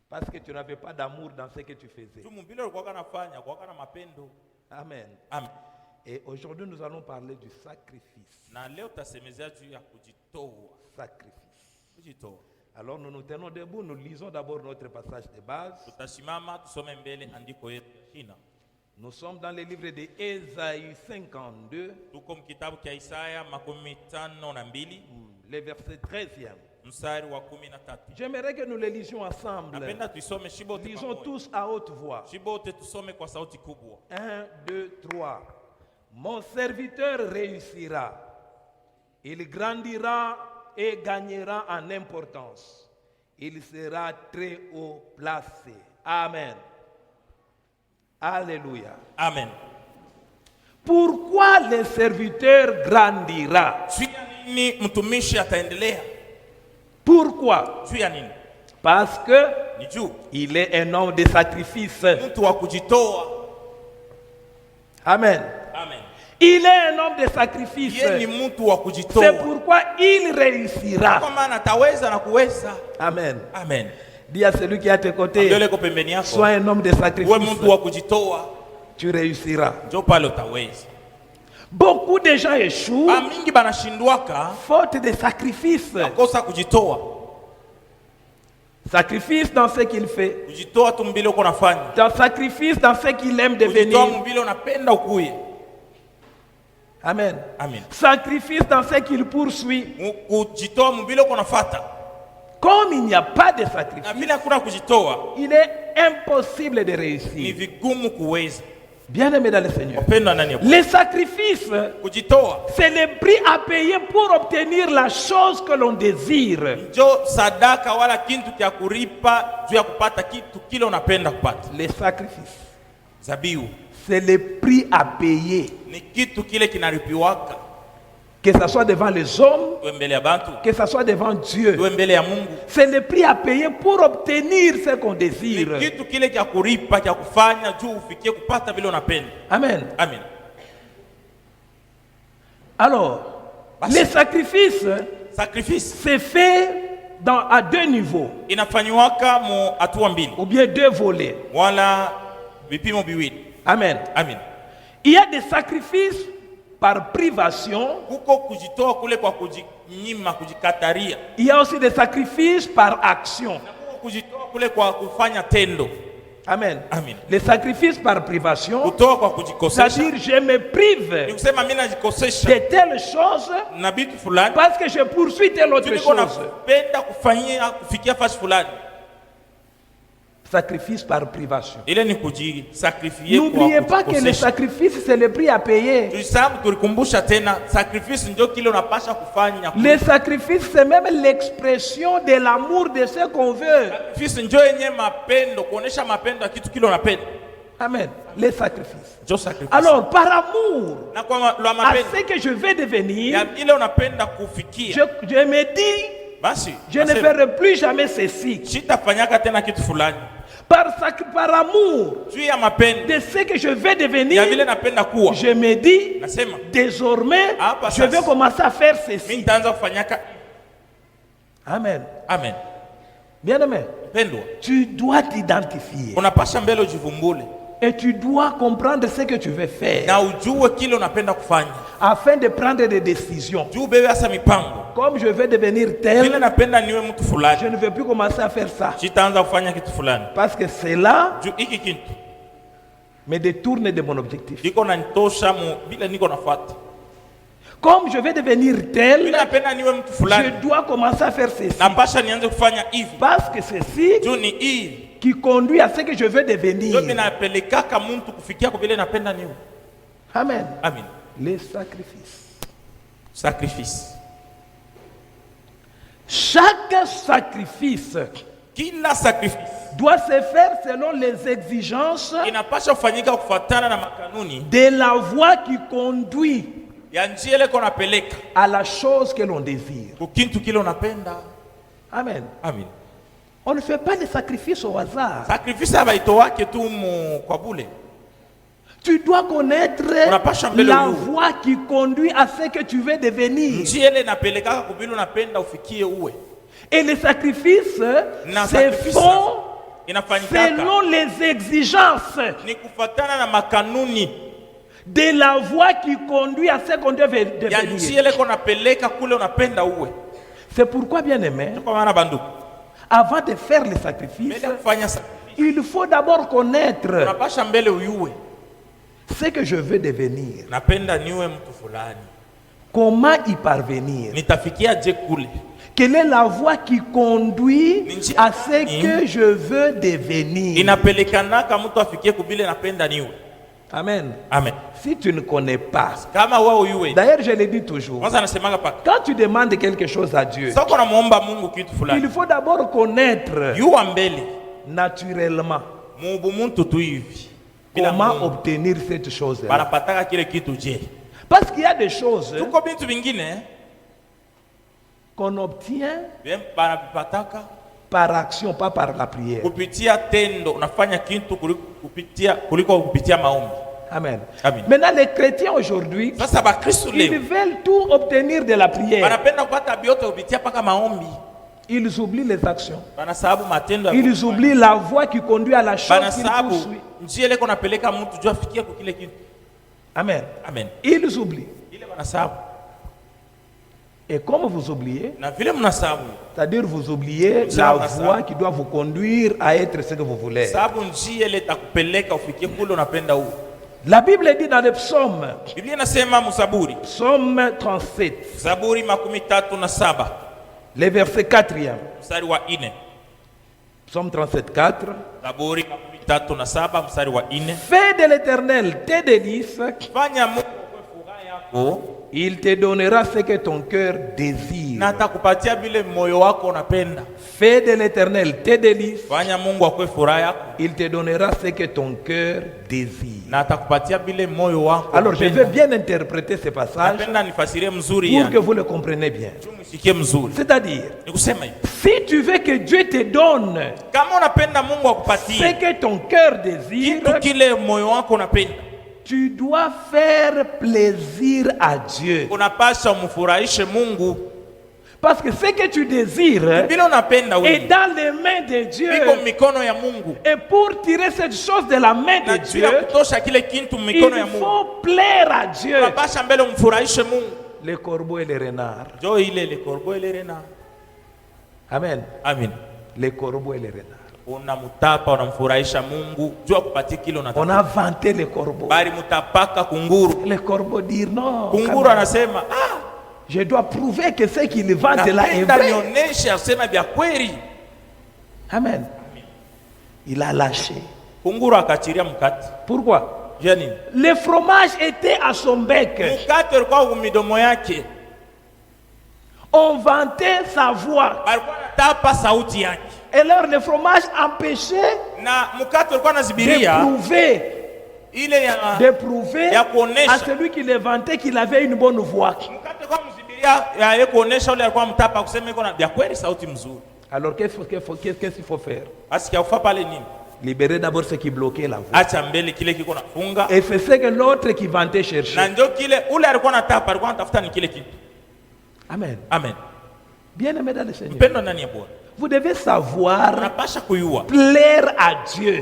Parce que tu n'avais pas d'amour dans ce que tu faisais. Amen. Amen. Et aujourd'hui, nous allons parler du sacrifice. Sacrifice. Alors nous nous tenons debout, nous lisons d'abord notre passage de base. Nous sommes dans le livre de Ésaïe 52, le verset 13e. J'aimerais que nous les lisions ensemble. Lisons tous à haute voix. 1, 2, 3. Mon serviteur réussira. Il grandira et gagnera en importance. Il sera très haut placé. Amen. Alléluia. Amen. Pourquoi le serviteur grandira? Pourquoi? Parce que il est un homme de sacrifice. Amen. Amen. Il est un homme de sacrifice. C'est pourquoi il réussira. Amen. Amen. Dis à celui qui est à tes côtés, sois un homme de sacrifice. Tu réussiras. Beaucoup de gens échouent faute de sacrifice. Sacrifice dans ce qu'il fait. Dans sacrifice dans ce qu'il aime devenir. Amen. Amen. Sacrifice dans ce qu'il poursuit. Comme il n'y a pas de sacrifice, il est impossible de réussir. Bien aimé dans le Seigneur, les sacrifices, c'est le prix à payer pour obtenir la chose que l'on désire. Les sacrifices, c'est le prix à payer. Que ce soit devant les hommes, que ce soit devant Dieu. C'est le prix à payer pour obtenir ce qu'on désire. Amen. Amen. Alors, les sacrifices, c'est fait à deux niveaux. Ou bien deux volets. Amen. Amen. Il y a des sacrifices par privation. Il y a aussi des sacrifices par action. Amen. Amen. Les sacrifices par privation, c'est-à-dire je me prive de telle chose parce que je poursuis telle autre chose. Sacrifice par privation. N'oubliez pas que le sacrifice, c'est le prix à payer. Le sacrifice, c'est même l'expression de l'amour de ce qu'on veut. Amen. Les sacrifices. Alors, par amour à ce que je vais devenir, je me dis, je ne ferai plus jamais ceci. Par amour de ce que je vais devenir, je me dis, désormais, je vais commencer à faire ceci. Amen. Amen. Bien aimé, tu dois t'identifier. Et tu dois comprendre ce que tu veux faire afin de prendre des décisions. Comme je veux devenir tel, je ne veux plus commencer à faire ça. Parce que cela me détourne de mon objectif. Comme je vais devenir tel, je dois commencer à faire ceci. Parce que ceci qui conduit à ce que je veux devenir. Amen. Amen. Les sacrifices. Chaque sacrifice doit se faire selon les exigences de la voie qui conduit à la chose que l'on désire. Amen. Amen. On ne fait pas de sacrifice au hasard. Tu dois connaître la voie qui conduit à ce que tu veux devenir. Et les sacrifices se font selon les exigences de la voie qui conduit à ce qu'on devait devenir. C'est pourquoi, bien aimé, avant de faire les sacrifices, il faut d'abord connaître ce que je veux devenir. Comment y parvenir? Quelle est la voie qui conduit à ce que je veux devenir? Amen. Amen. Si tu ne connais pas, d'ailleurs je le dis toujours, quand tu demandes quelque chose à Dieu, il faut d'abord connaître naturellement comment obtenir cette chose-là. Parce qu'il y a des choses qu'on obtient par action, pas par la prière. Amen. Amen. Maintenant, les chrétiens aujourd'hui, ils veulent tout obtenir de la prière. Ils oublient les actions. Ils oublient la voie qui conduit à la chose qu'ils poursuivent. Amen. Amen. Ils oublient. Et comme vous oubliez, c'est-à-dire vous oubliez la voie qui doit vous conduire à être ce que vous voulez. La Bible dit dans le psaume, psaume 37, le verset 4e. Psaume 37, 4. Fais de l'Éternel tes délices, il te donnera ce que ton cœur désire. Fais de l'Éternel tes délices, il te donnera ce que ton cœur désire. Alors je vais bien interpréter ce passage pour que vous le compreniez bien. C'est-à-dire, si tu veux que Dieu te donne ce que ton cœur désire, tu dois faire plaisir à Dieu. Parce que ce que tu désires est dans les mains de Dieu. Et pour tirer cette chose de la main de Dieu, il faut plaire à Dieu. Les corbeaux et les renards. Amen. Amen. Les corbeaux et les renards. On a vanté les corbeaux. Les corbeaux disent non. Je dois prouver que ce qu'il vante là est vrai. Amen. Il a lâché. Pourquoi? Le fromage était à son bec. On vantait sa voix. Et alors le fromage empêchait de prouver à celui qui le vantait qu'il avait une bonne voix. Alors qu'est-ce qu'il faut faire? Libérer d'abord ce qui bloquait la voix. Et c'est ce que l'autre qui vantait chercher. Amen. Amen. Bien aimé dans le Seigneur, vous devez savoir plaire à Dieu.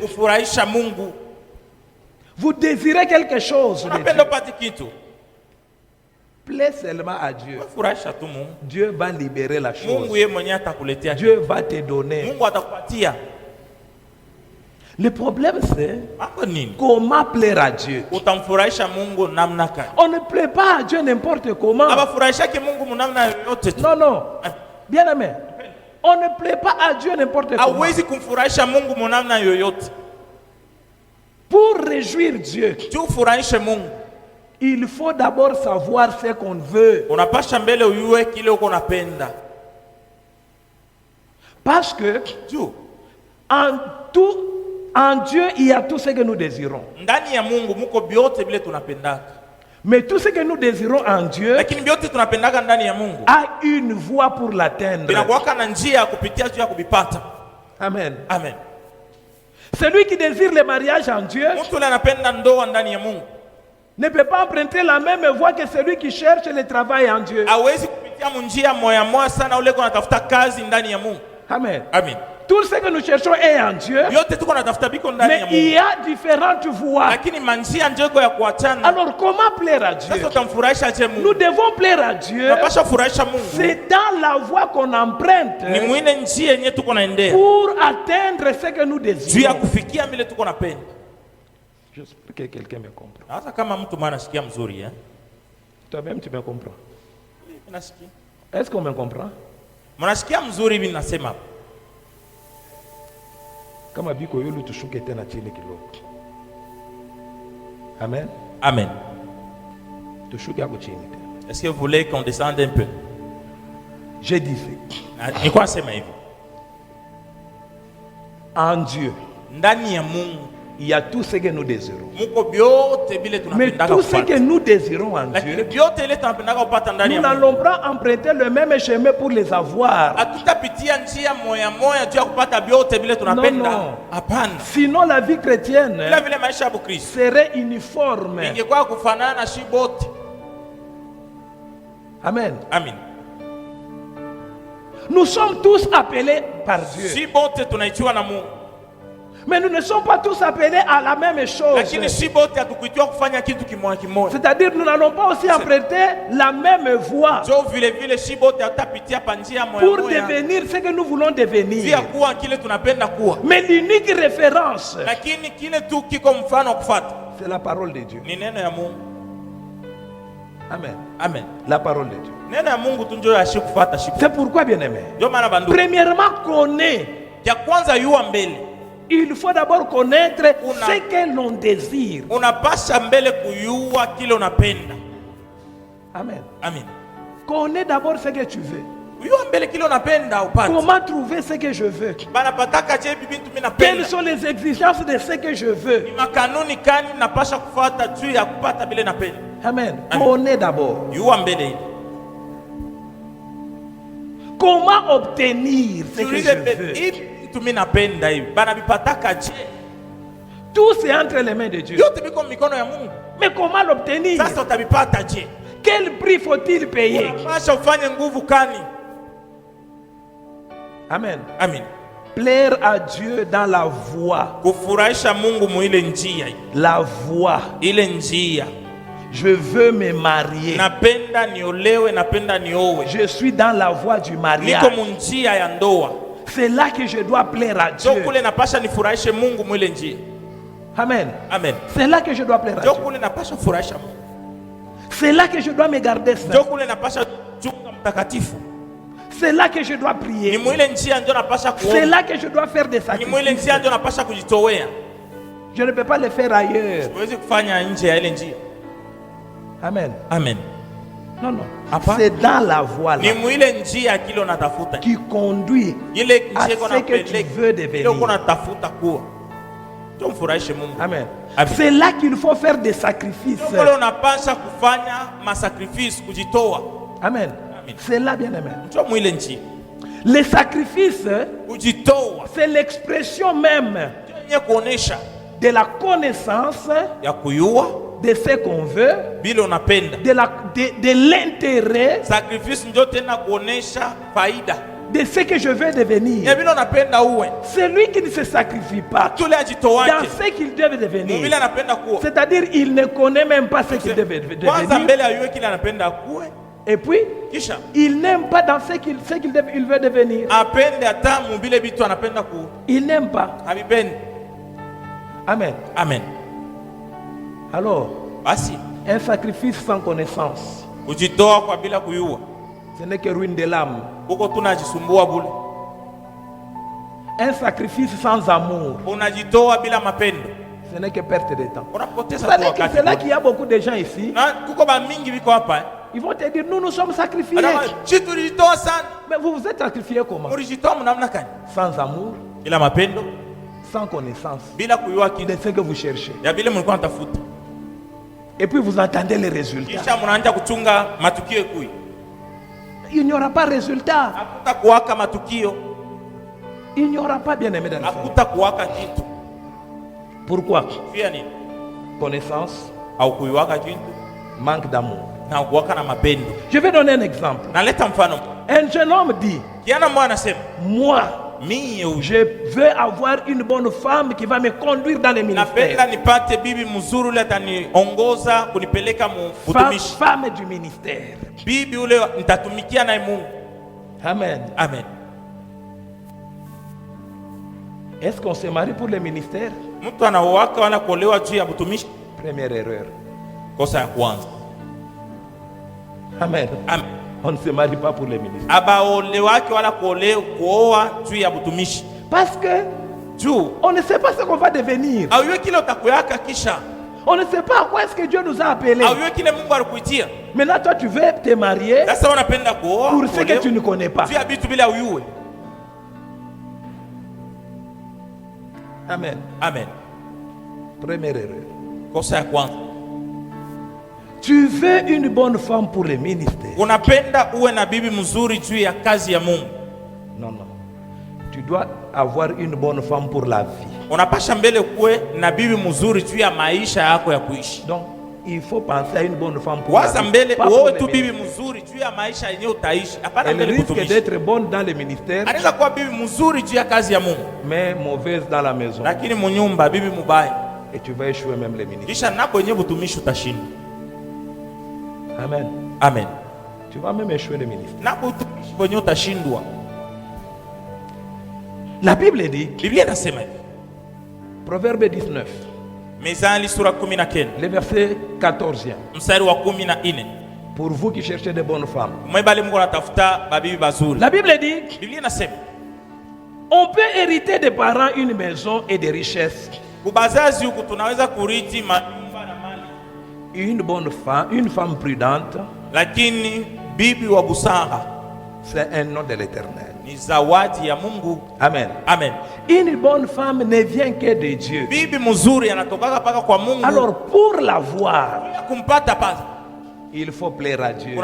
Vous désirez quelque chose de Dieu. Plaît seulement à Dieu. Dieu va libérer la chose. Dieu va te donner. Le problème c'est comment plaire à Dieu. On ne plaît pas à Dieu n'importe comment. Non, non. Bien aimé. On ne plaît pas à Dieu n'importe comment. Pour réjouir Dieu, il faut d'abord savoir ce qu'on veut. Parce que en Dieu, il y a tout ce que nous désirons. Mais tout ce que nous désirons en Dieu a une voie pour l'atteindre. Amen. Amen. Celui qui désire le mariage en Dieu ne peut pas emprunter la même voie que celui qui cherche le travail en Dieu. Amen. Amen. Tout ce que nous cherchons est en Dieu. Mais il y a différentes voies. Alors comment plaire à Dieu? Nous devons plaire à Dieu. C'est dans la voie qu'on emprunte pour atteindre ce que nous désirons. J'espère que quelqu'un me comprend. Toi-même tu me comprends. Est-ce qu'on me comprend? Kama biko yulu tushuke tena chini kidogo. Amen. Amen. Tushuke hapo chini tena. Est-ce que vous voulez qu'on descende un peu? Je disais. Ni kwa sema hivi. En Dieu, ndani ya Mungu, il y a tout ce que nous désirons. Mais tout ce que nous désirons en Dieu, nous n'allons pas emprunter le même chemin pour les avoir. Non. Sinon la vie chrétienne serait uniforme. Amen. Amen. Nous sommes tous appelés par Dieu. Mais nous ne sommes pas tous appelés à la même chose. C'est-à-dire nous n'allons pas aussi emprunter la même voie pour devenir ce que nous voulons devenir. Mais l'unique référence, c'est la parole de Dieu. Amen. Amen. La parole de Dieu. C'est pourquoi, bien-aimé, premièrement, connaît. Il faut d'abord connaître ce que l'on désire. Amen. Amen. Connais d'abord ce que tu veux. Comment trouver ce que je veux? Quelles sont les exigences de ce que je veux? Amen. Connais d'abord. Comment obtenir ce que je veux? Tout c'est entre les mains de Dieu. Mais comment l'obtenir? Quel prix faut-il payer? Amen. Amen. Plaire à Dieu dans la voie. La voie. Je veux me marier. Je suis dans la voie du mariage. C'est là que je dois plaire à Dieu. Amen. Amen. C'est là que je dois plaire à Dieu. C'est là que je dois me garder saint. C'est là que je dois prier. C'est là que je dois faire des sacrifices. Je ne peux pas le faire ailleurs. Amen. Amen. Non, non. C'est dans la voie là qui conduit à ce que tu veux devenir. Amen. C'est là qu'il faut faire des sacrifices. Amen. C'est là, bien aimé. Les sacrifices, c'est l'expression même de la connaissance de ce qu'on veut, de l'intérêt, de ce que je veux devenir. Celui qui ne se sacrifie pas dans ce qu'il devait devenir, c'est-à-dire il ne connaît même pas ce qu'il devait devenir. Et puis, il n'aime pas dans ce qu'il veut devenir. Il n'aime pas. Amen. Amen. Alors, un sacrifice sans connaissance, ce n'est que ruine de l'âme. Un sacrifice sans amour, ce n'est que perte de temps. C'est là qu'il y a beaucoup de gens ici. Ils vont te dire, nous sommes sacrifiés. Mais vous vous êtes sacrifiés comment? Sans amour, sans connaissance de ce que vous cherchez. Et puis vous entendez les résultats. Il n'y aura pas de résultat. Il n'y aura pas, bien aimé dans le Seigneur. Pourquoi? Connaissance, manque d'amour. Je vais donner un exemple. Un jeune homme dit, moi, je veux avoir une bonne femme qui va me conduire dans le ministère. Femme du ministère. Amen. Amen. Est-ce qu'on se marie pour le ministère? Première erreur. Amen. Amen. On ne se marie pas pour le ministère. Parce que on ne sait pas ce qu'on va devenir. On ne sait pas à quoi est-ce que Dieu nous a appelés. Maintenant, toi, tu veux te marier pour ce que tu ne connais pas. Amen. Amen. Première erreur. Tu veux une bonne femme pour le ministère. Non, non. Tu dois avoir une bonne femme pour la vie. Donc, il faut penser à une bonne femme pour la vie. Elle risque d'être bonne dans le ministère, mais mauvaise dans la maison. Et tu vas échouer même le ministère. Amen. Amen. Tu vas même échouer le ministère. La Bible dit, Proverbe 19, le verset 14. Pour vous qui cherchez de bonnes femmes. La Bible dit, on peut hériter des parents une maison et des richesses. Une bonne femme, une femme prudente, c'est un nom de l'Éternel. Amen. Amen. Une bonne femme ne vient que de Dieu. Alors pour l'avoir, il faut plaire à Dieu.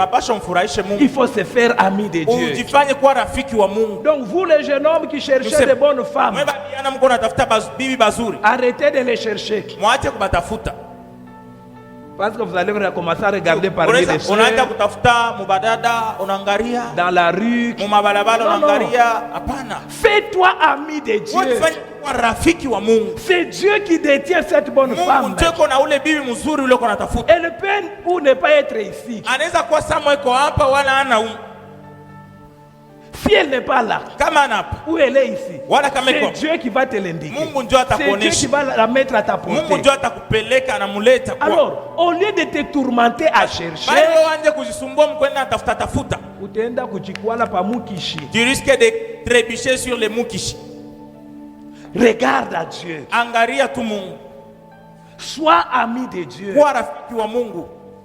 Il faut se faire ami de Dieu. Donc vous les jeunes hommes qui cherchez de bonnes femmes, arrêtez de les chercher. Parce que vous allez commencer à regarder parmi les soeurs, dans la rue. Non. Fais-toi ami de Dieu. C'est Dieu qui détient cette bonne femme. Elle peine pour ne pas être ici. Si elle n'est pas là, où elle est ici, c'est Dieu qui va te l'indiquer. C'est Dieu qui va la mettre à ta portée. Alors, au lieu de te tourmenter à chercher, tu risques de trébucher sur les mukishi. Regarde à Dieu. Sois ami de Dieu.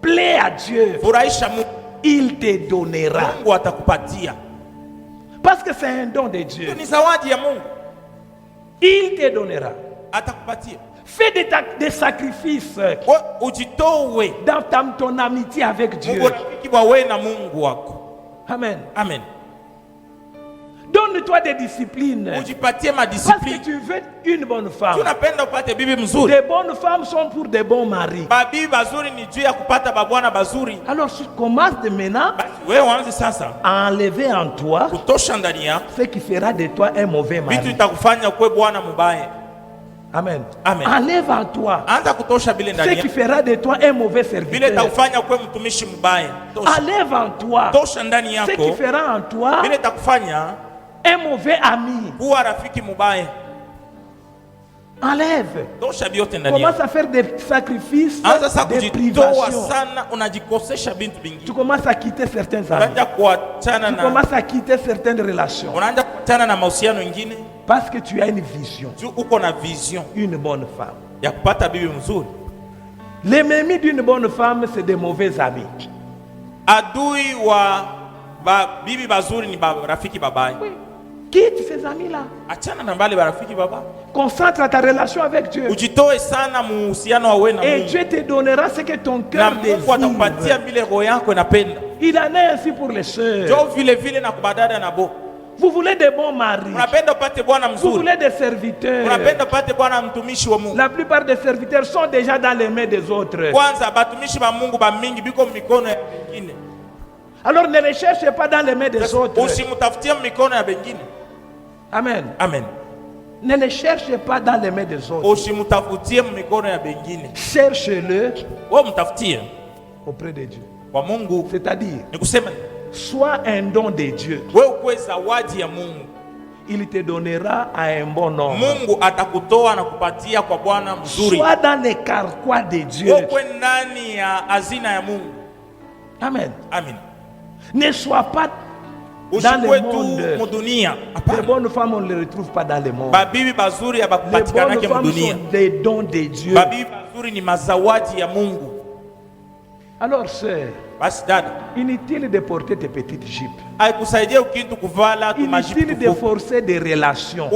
Plaît à Dieu. Il te donnera. Parce que c'est un don de Dieu. Il te donnera. Fais des sacrifices dans ton amitié avec Dieu. Amen. Amen. Donne-toi des disciplines. Parce que tu veux une bonne femme. Des bonnes femmes sont pour des bons maris. Alors commence de maintenant à enlever en toi ce qui fera de toi un mauvais mari. Amen. Amen. Enlève en toi ce qui fera de toi un mauvais serviteur. Enlève en toi ce qui fera en toi un mauvais ami. Enlève. Commence à faire des sacrifices, des privations. Tu commences à quitter certains amis. Tu commences à quitter certaines relations. Parce que tu as une vision. Une bonne femme. L'ennemi d'une bonne femme, c'est des mauvais amis. Oui. Quitte ces amis-là. Concentre ta relation avec Dieu. Et Dieu te donnera ce que ton cœur désire. Il en est ainsi pour les sœurs. Vous voulez des bons maris. Vous voulez des serviteurs. La plupart des serviteurs sont déjà dans les mains des autres. Alors ne les cherchez pas dans les mains des autres. Amen. Amen. Ne le cherchez pas dans les mains des autres. Usimtafutie mikono ya bengine. Cherchez-le auprès de Dieu. Kwa Mungu. C'est-à-dire, ni kusema sois un don de Dieu. Wewe uwe zawadi ya Mungu. Il te donnera à un bon homme. Mungu atakutoa na kupatia kwa bwana mzuri. Sois dans les carquois de Dieu. Wewe ndani ya hazina ya Mungu. Amen. Amen. Ne sois pas dans le monde. Les bonnes femmes, on ne les retrouve pas dans le monde. Les bonnes femmes sont des dons de Dieu. Alors, sœur, inutile de porter tes petites jupes. Inutile de forcer des relations.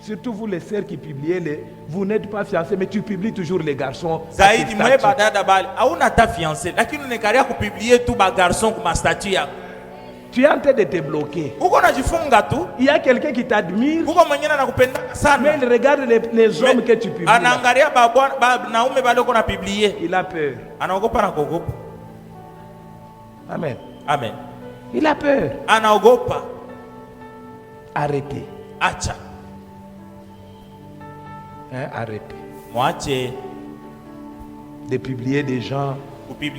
Surtout vous les sœurs qui publiez, vous n'êtes pas fiancés, mais tu publies toujours les garçons. Tu es en train de te bloquer. Il y a quelqu'un qui t'admire, mais il regarde les hommes que tu publies. Il a peur. Amen. Amen. Il a peur. Arrêtez. Acha. Arrêtez de publier des gens. Tu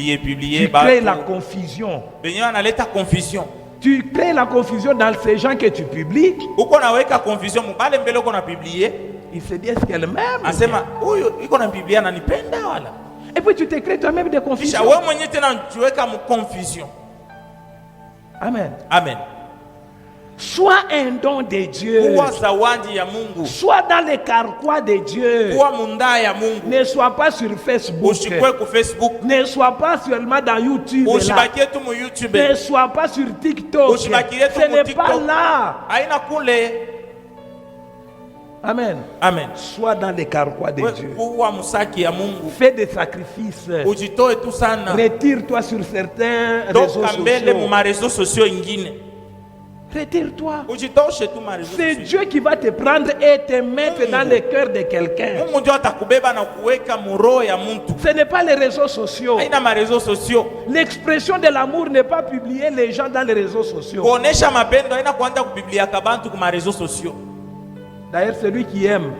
crées la confusion. Tu crées la confusion dans ces gens que tu publies. Ils se disent qu'elle m'aime. Et puis tu te crées toi-même des confusions. Amen. Amen. Sois un don de Dieu. Sois dans les carquois de Dieu. Ne sois pas sur Facebook. Ne sois pas seulement dans YouTube. Ne sois pas sur TikTok. Ce n'est pas là. Amen. Amen. Sois dans les carquois de Dieu. Fais des sacrifices. Retire-toi sur certains réseaux sociaux. Retire-toi. C'est Dieu qui va te prendre et te mettre dans le cœur de quelqu'un. Ce n'est pas les réseaux sociaux. L'expression de l'amour n'est pas publier les gens dans les réseaux sociaux. D'ailleurs, celui qui aime,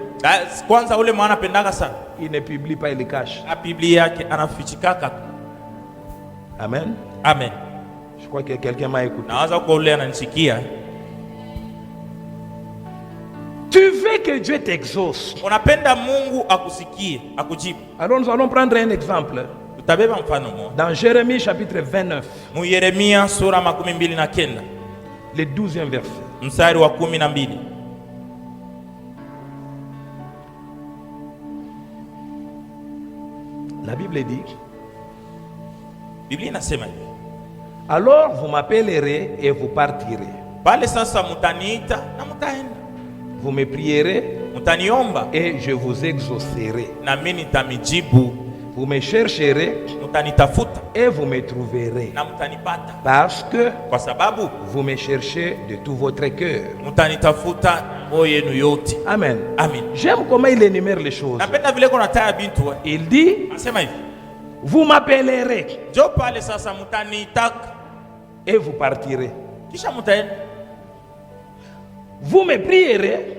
il ne publie pas, il le cache. Amen. Amen. Je crois que quelqu'un m'a écouté. Tu veux que Dieu t'exauce. Alors nous allons prendre un exemple. Dans Jérémie chapitre 29. Le 12e verset. La Bible dit, alors vous m'appellerez et vous partirez. Vous me prierez et je vous exaucerai. Vous me chercherez et vous me trouverez. Parce que vous me cherchez de tout votre cœur. Amen. Amen. J'aime comment il énumère les choses. Il dit, vous m'appellerez et vous partirez. Vous me prierez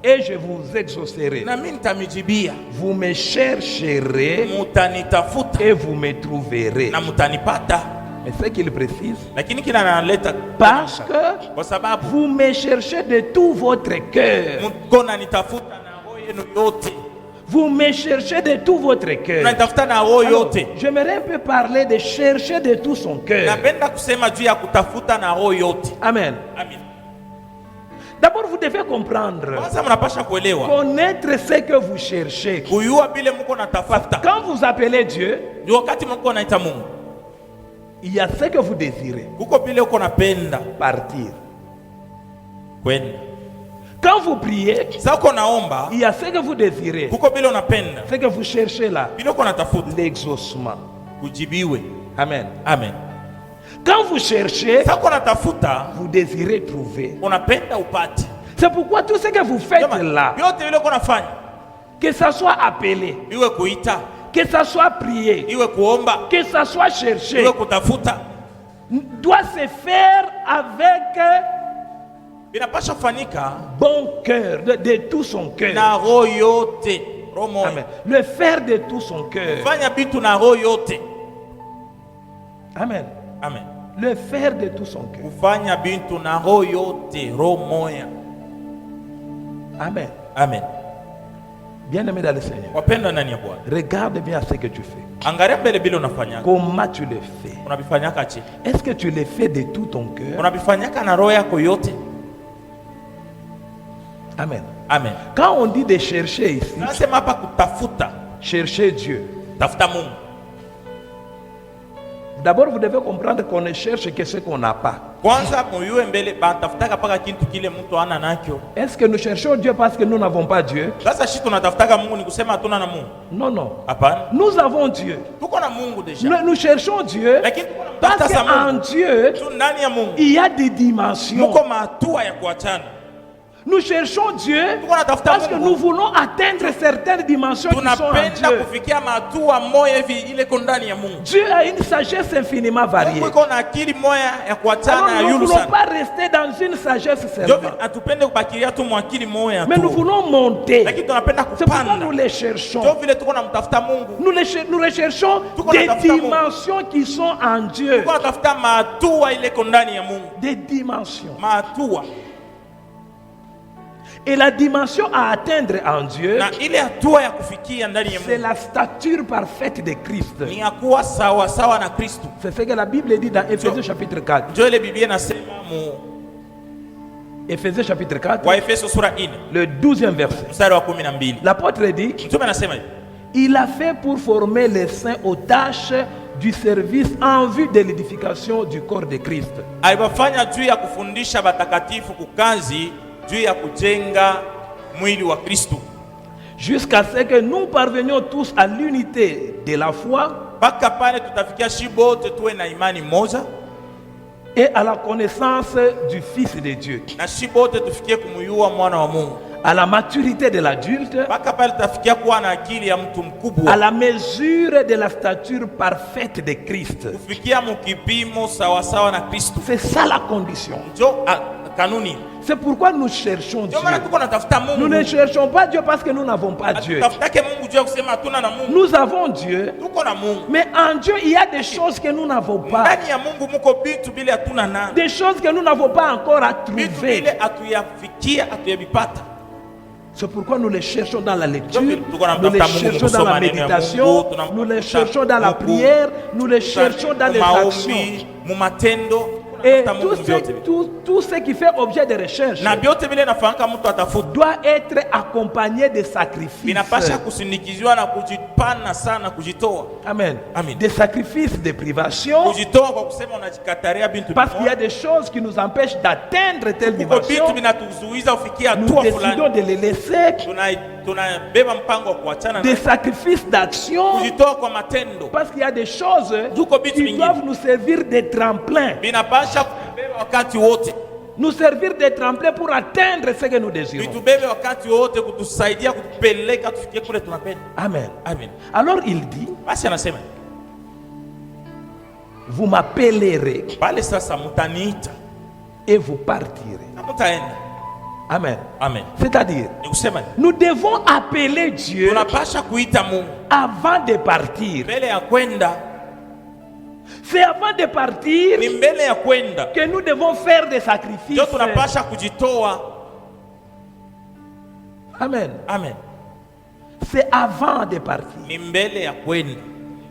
et je vous exaucerai. Vous me chercherez et vous me trouverez. Mais ce qu'il précise, parce que vous me cherchez de tout votre cœur. Vous me cherchez de tout votre cœur. J'aimerais un peu parler de chercher de tout son cœur. Amen. D'abord, vous devez comprendre, connaître ce que vous cherchez. Quand vous appelez Dieu, il y a ce que vous désirez. Partir. Quand vous priez, il y a ce que vous désirez. Ce que vous cherchez là. L'exaucement. Amen. Amen. Quand vous cherchez, vous désirez trouver. C'est pourquoi tout ce que vous faites là, que ça soit appelé, que ça soit prié, que ça soit cherché, doit se faire avec binapasha kufanyika bon cœur, de tout son cœur. na roho yote, roho moja. Amen. Le faire de tout son cœur. Fanya bitu na roho yote. Amen. Amen. Le faire de tout son cœur. Kufanya bintu na roho yote, roho moja. Amen. Amen. Bien-aimé dans le Seigneur, Wapendwa ndani ya Bwana, regarde bien ce que tu fais. angalia mbele bila unafanyaka. Comment tu le fais? Unabifanyaka je? Est-ce que tu le fais de tout ton cœur? Unabifanyaka na roho yako yote? Amen. Amen. Quand on dit de chercher ici, Nasema hapa kutafuta, chercher Dieu. tafuta Mungu. D'abord, vous devez comprendre qu'on ne cherche que ce qu'on n'a pas. Kwanza muyue mbele banatafutaka paka kintu kile mtu ana nakyo. Est-ce que nous cherchons Dieu parce que nous n'avons pas Dieu? Sasa shi tunatafutaka Mungu ni kusema hatuna na Mungu? Non, non. Hapana. Nous avons Dieu. Tuko na Mungu deja. Nous cherchons Dieu Lakini tuko na parce mtafuta qu'en Mungu. Dieu, Tu ndani ya Mungu. il y a des dimensions. Muko mahatua ya kuachana. Nous cherchons Dieu Tuko natafuta parce que Mungu. nous voulons atteindre certaines dimensions qui sont en Tunapenda Dieu. kufikia mahatua moja hivi ile iko ndani ya Mungu. Dieu a une sagesse infiniment variée. Mungu iko na akili moja ya kuachana Alors ya nous ne yulu voulons sana. pas rester dans une sagesse Ndio seulement. atupende kubakilia tu mwakili moja Mais nous tu. voulons monter. Lakini tunapenda C'est pourquoi kupanda. nous les cherchons. Ndio vile tuko namtafuta Mungu. Nous recherchons Tuko des natafuta Mungu. dimensions qui sont en Dieu. Tuko natafuta mahatua ile iko ndani ya Mungu. Des dimensions. Mahatua. Et la dimension à atteindre en Dieu, Na ile hatua ya kufikia ndani ya c'est Mungu la stature parfaite de Christ. ni ya kuwa sawa sawa na Kristo. C'est ce que la Bible dit dans Éphésiens chapitre 4. Ndio ile Biblia inasema mu Éphésiens chapitre 4, Waefeso sura 4 le 12e verset. mstari wa 12. L'apôtre dit, Mtume anasema hivi: il a fait pour former les saints aux tâches du service en vue de l'édification du corps de Christ. alipofanya juu ya kufundisha batakatifu kukazi juu ya kujenga mwili wa Kristo, Jusqu'à ce que nous parvenions tous à l'unité de la foi mpaka pale tutafikia shibote tuwe na imani moja et à la connaissance du Fils de Dieu, na shibote tufikie kumuyua mwana wa Mungu, à la maturité de l'adulte, mpaka pale tutafikia kuwa na akili ya mtu à mkubwa, la mesure de la stature parfaite de Christ. kufikia mukipimo sawa sawa na Kristo. C'est ça la condition. Ndio kanuni. C'est pourquoi nous cherchons Dieu. Ndio maana tuko natafuta Nous Mungu. ne cherchons pas Dieu parce que nous n'avons pas Dieu. Tutafutake Mungu juu ya kusema hatuna na Mungu. Nous avons Dieu, Tuko na Mungu. mais en Dieu, il y a des choses que nous n'avons pas. Ndani ya Mungu muko bitu bile hatuna na. Des choses que nous n'avons pas encore à Bitu trouver. bile hatuyafikia, hatuyabipata. C'est pourquoi nous les cherchons dans la lecture, nous Tuko les cherchons dans la méditation, nous les cherchons dans la prière, nous les cherchons dans les actions. Maombi, mu matendo. Et Tunatafuta Mungu vyote. tout ce qui fait objet de recherche Na vyote vile nafanyika mtu atafuta. doit être accompagné de sacrifices. Vinapasha kusindikiziwa na kujipana sana, kujitoa. Amen. Amen. Des sacrifices de privation, Kujitoa kwa kusema unajikataria bintu parce qu'il y a des choses qui nous empêchent d'atteindre telle Kuko dimension. bintu vinatuzuiza ufikia Nous hatua décidons fulani. de les laisser. Tunabeba mpango wa kuachana Des na sacrifices d'action, kujitoa kwa matendo. parce qu'il y a des choses Zuko vitu qui vingine. doivent nous servir de tremplin. Vinapasha kutubeba wakati wote. Nous servir de tremplin pour atteindre ce que nous désirons. Vitubebe wakati wote kutusaidia kutupeleka tufikie kule tunapenda. Amen. Amen. Alors il dit, Basi anasema, vous m'appellerez pale sasa mutaniita et vous partirez. na mutaenda. Amen. Amen. C'est-à-dire, Ni kusema nous devons appeler Dieu tunapasha kuita Mungu avant de partir. mbele ya kwenda. C'est avant de partir Ni mbele ya kwenda que nous devons faire des sacrifices. ndio tunapasha kujitoa. Amen. Amen. C'est avant de partir Ni mbele ya kwenda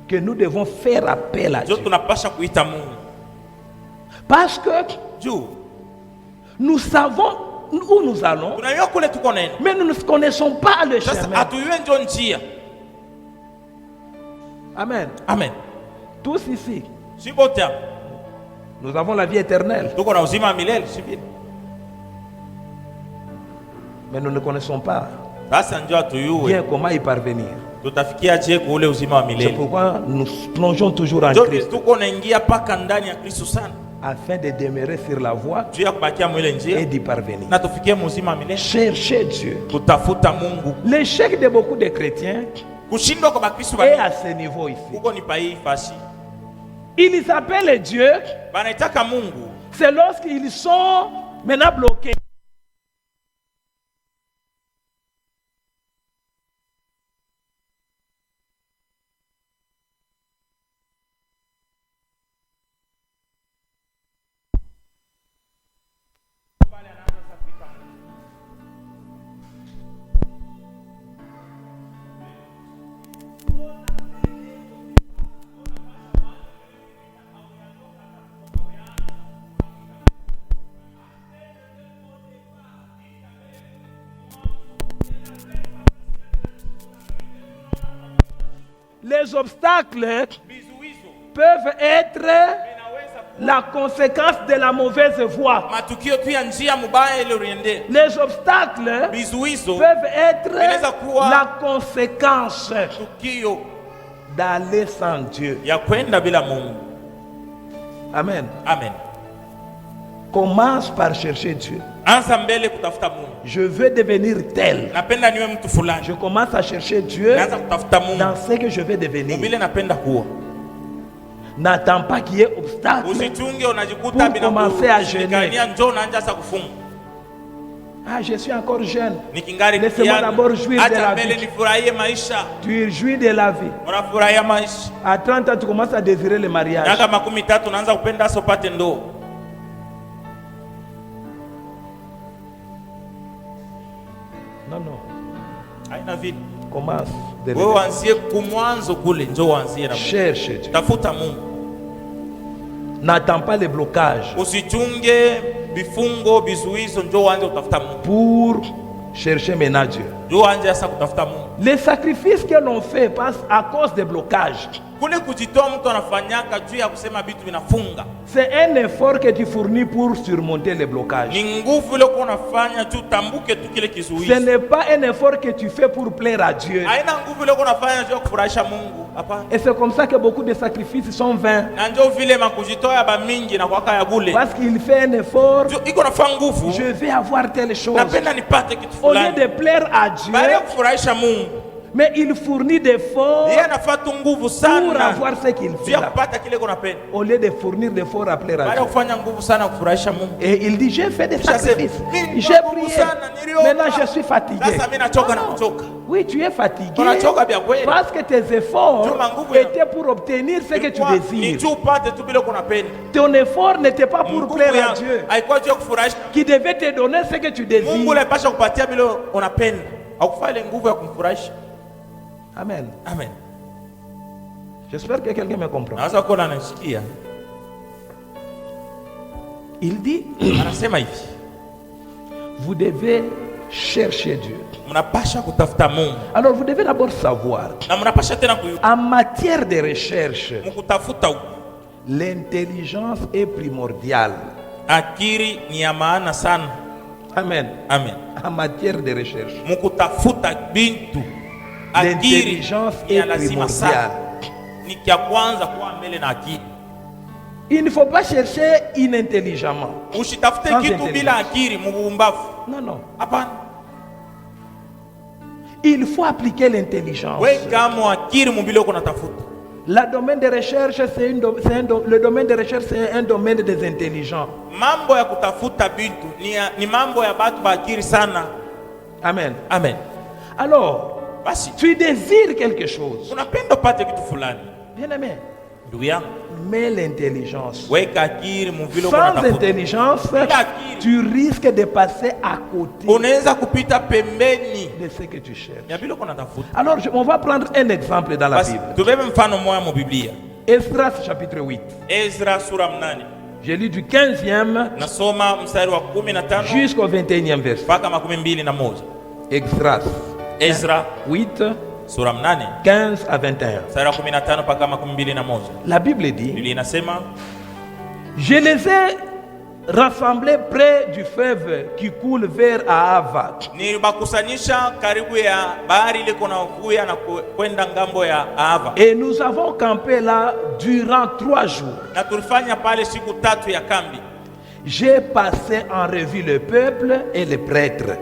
que nous devons faire appel à ndio Dieu. tunapasha kuita Mungu. Parce que Juu nous savons où nous allons, tunajua kule tuko nenda. mais nous ne connaissons pas le Sasa chemin. hatujue ndio njia. Amen. Amen. Tous ici, Si bote hapa nous avons la vie éternelle, tuko na uzima wa milele, si vile? mais nous ne connaissons pas Sasa ndio hatujue bien comment y parvenir. tutafikia je kwa ule uzima wa C'est milele. pourquoi nous plongeons toujours en Ndio Christ tuko naingia paka ndani ya Kristo sana afin de demeurer sur la voie juu ya kubakia mwile et njia d'y parvenir. na tufikie muzima wa milele. Cherchez Dieu. Kutafuta Mungu. L'échec de beaucoup de chrétiens Kushindwa kwa Bakristo est ba à ce niveau ici. huko ni pai fasi. Ils appellent Dieu. C'est lorsqu'ils sont maintenant bloqués. Les obstacles peuvent être la conséquence de la mauvaise voie. Les obstacles peuvent être la conséquence d'aller sans Dieu. Amen. Amen. Commence par chercher Dieu. Je veux devenir tel. Je commence à chercher Dieu dans ce que je veux devenir. N'attends pas qu'il y ait obstacle pour commencer à jeûner. Ah, je suis encore jeune. Laissez-moi d'abord jouir de la vie. Tu jouis de la vie. À 30 ans, tu commences à désirer le mariage. Non, non. Commence. Cherche Dieu. N'attends pas les blocages pour chercher maintenant Dieu. Les sacrifices que l'on fait passent à cause des blocages. C'est un effort que tu fournis pour surmonter les blocages. Ce n'est pas un effort que tu fais pour plaire à Dieu. Et c'est comme ça que beaucoup de sacrifices sont vains. Parce qu'il fait un effort. Je vais avoir telle chose. Au lieu de plaire à Dieu, mais il fournit des efforts pour avoir ce qu'il fait. Au lieu de fournir des efforts à plaire à Dieu. Et il dit, j'ai fait des sacrifices. J'ai prié. Maintenant je suis fatigué. Oui, tu es fatigué. Parce que tes efforts étaient pour obtenir ce que tu désires. Ton effort n'était pas pour plaire à Dieu, qui devait te donner ce que tu désires. Amen. Amen. J'espère que quelqu'un me comprend. Il dit, vous devez chercher Dieu. Alors vous devez d'abord savoir, en matière de recherche, l'intelligence est primordiale. Amen. Amen. En matière de recherche, l'intelligence est primordiale. Il ne faut pas chercher inintelligemment. Non, non. Il faut appliquer l'intelligence. Le domaine de recherche, le domaine de recherche, c'est un domaine des intelligents. Amen. Amen. Alors, tu désires quelque chose. Bien aimé. Mais l'intelligence. Sans intelligence, tu risques de passer à côté de ce que tu cherches. Alors, on va prendre un exemple dans la Bible. Esdras chapitre 8. J'ai lu du 15e jusqu'au 21e verset. Esdras 8. 15 à 21. La Bible dit, je les ai rassemblés près du fleuve qui coule vers Ahava. Et nous avons campé là durant 3 jours. J'ai passé en revue le peuple et les prêtres.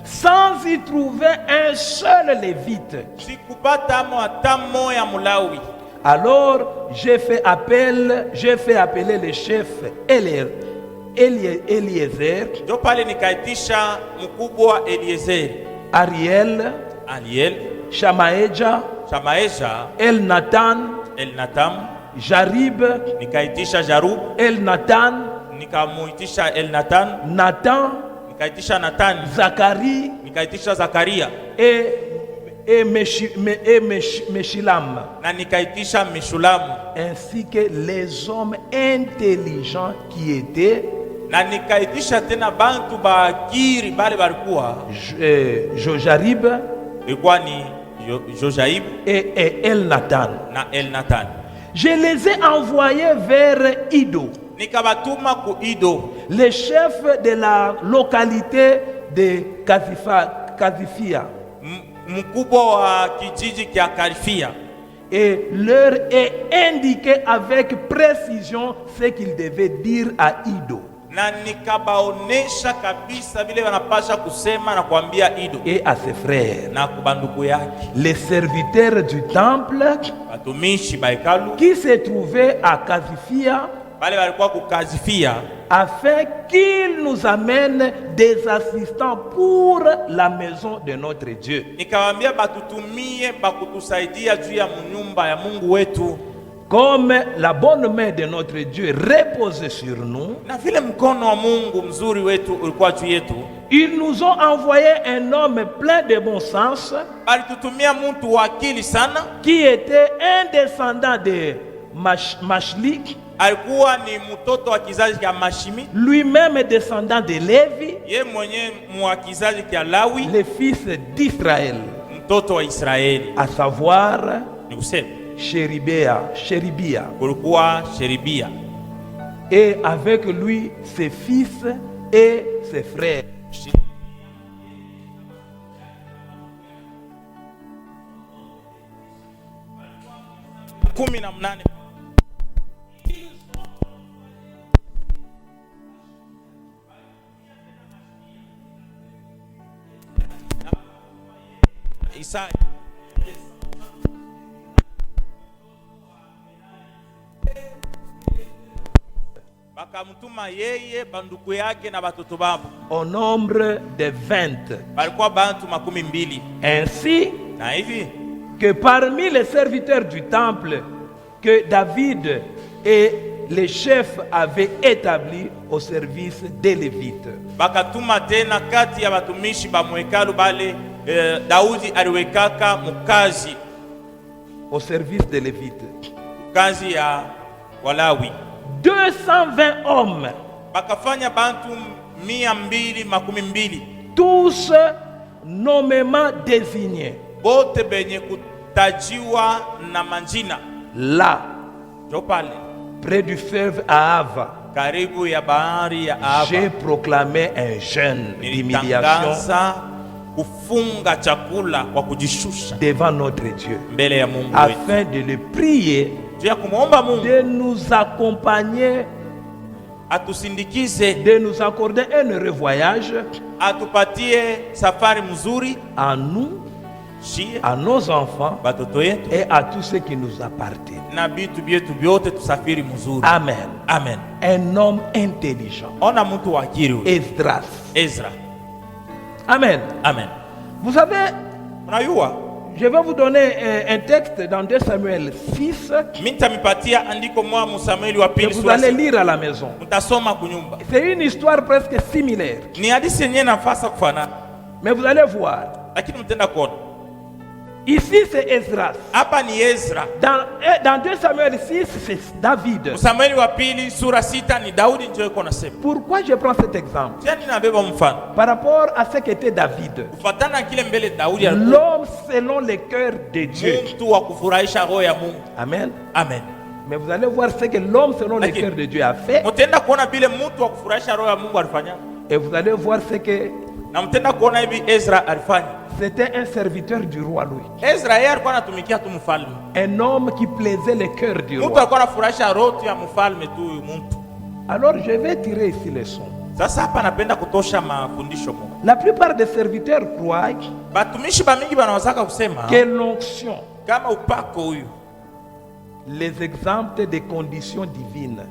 sans y trouver un seul lévite. Alors j'ai fait appeler les chefs Eliezer, Ariel, Shamaeja, Elnathan, Jarib, Elnathan, Nathan, Zakaria et Meshulam, ainsi que les hommes intelligents qui étaient Jojarib et Elnathan. Je les ai envoyés vers Ido, le chef de la localité de Kazifia, et leur est indiqué avec précision ce qu'ils devaient dire à Ido et à ses frères, les serviteurs du temple qui se trouvaient à Kazifia, afin qu'ils nous amènent des assistants pour la maison de notre Dieu. Comme la bonne main de notre Dieu repose sur nous, ils nous ont envoyé un homme plein de bon sens qui était un descendant de Mashlik, lui-même descendant de Lévi, le fils d'Israël, à savoir Chéribia, et avec lui ses fils et ses frères. Au nombre de 20. Ainsi que parmi les serviteurs du temple que David et les chefs avaient établis au service des Lévites. Au service des Lévites. 220 hommes. Tous nommément désignés. Là, près du fleuve Ahava, j'ai proclamé un jeûne d'humiliation devant notre Dieu, afin de le prier de nous accompagner, de nous accorder un heureux voyage à nous, à nos enfants et à tous ceux qui nous appartiennent. Amen. Amen. Un homme intelligent. Esdras. Amen. Amen. Vous savez, je vais vous donner un texte dans 2 Samuel 6 que vous allez lire à la maison. C'est une histoire presque similaire, mais vous allez voir. Ici c'est Esdras. Dans 2 Samuel 6 c'est David. Pourquoi je prends cet exemple? Par rapport à ce qu'était David, l'homme selon le cœur de Dieu. Amen. Amen. Mais vous allez voir ce que l'homme selon le cœur de Dieu a fait. Et vous allez voir ce que c'était un serviteur du roi, lui. Un homme qui plaisait le cœur du roi. Alors je vais tirer ici les leçons. La plupart des serviteurs croient que l'onction les exempte des conditions divines.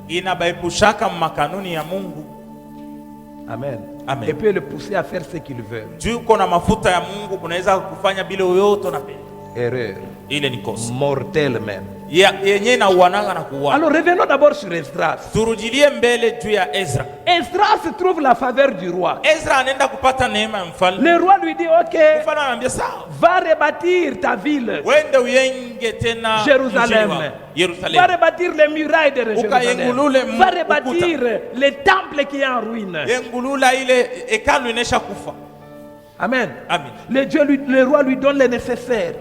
Amen. Amen. Et peut le pousser à faire ce qu'il veut. Erreur. Mortel même. Alors revenons d'abord sur Esdras. Esdras trouve la faveur du roi. Le roi lui dit, ok, va rebâtir ta ville, Jérusalem. Va rebâtir les murailles de Jérusalem. Va rebâtir les temples qui sont en ruine. Amen. Amen. Le roi lui donne le nécessaire.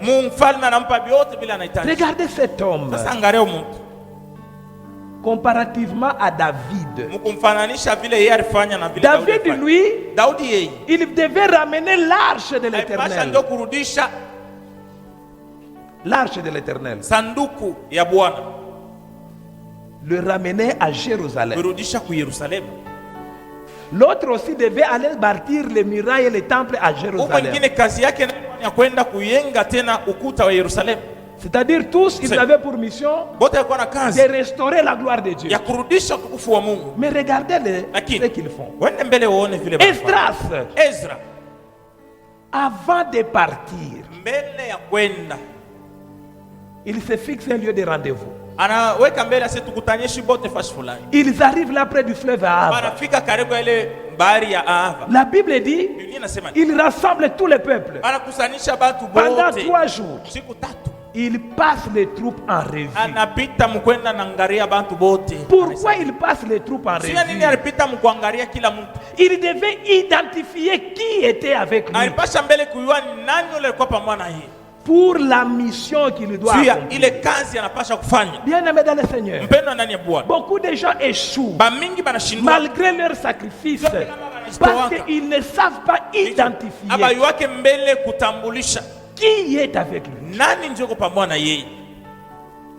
Regardez cet homme. Comparativement à David. David, lui, il devait ramener l'arche de l'Éternel. L'arche de l'Éternel. Le ramener à Jérusalem. L'autre aussi devait aller bâtir les murailles et les temples à Jérusalem. C'est-à-dire tous, ils avaient pour mission de restaurer la gloire de Dieu. Mais regardez ce qu'ils font. Esdras, avant de partir, il se fixe un lieu de rendez-vous. Ils arrivent là près du fleuve Ahava. La Bible dit, ils rassemblent tous les peuples. Pendant 3 jours, ils passent les troupes en revue. Pourquoi ils passent les troupes en revue? Ils devaient identifier qui était avec lui pour la mission qu'il doit accomplir. Bien-aimés dans le Seigneur, beaucoup de gens échouent malgré leur sacrifice parce qu'ils ne savent pas identifier qui est avec lui.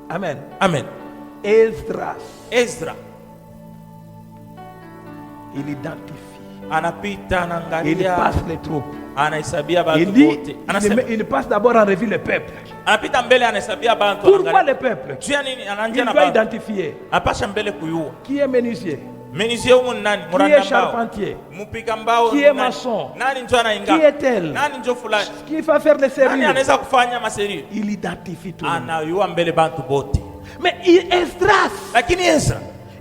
Amen. Amen. Esdras, il identifie. Il passe les troupes. Il dit, il passe d'abord en revue le peuple. Pourquoi le peuple? Il doit identifier qui est menuisier, qui est charpentier, qui est maçon, qui est tel, qui va faire les serrures. Il identifie tout le monde. Mais Esdras,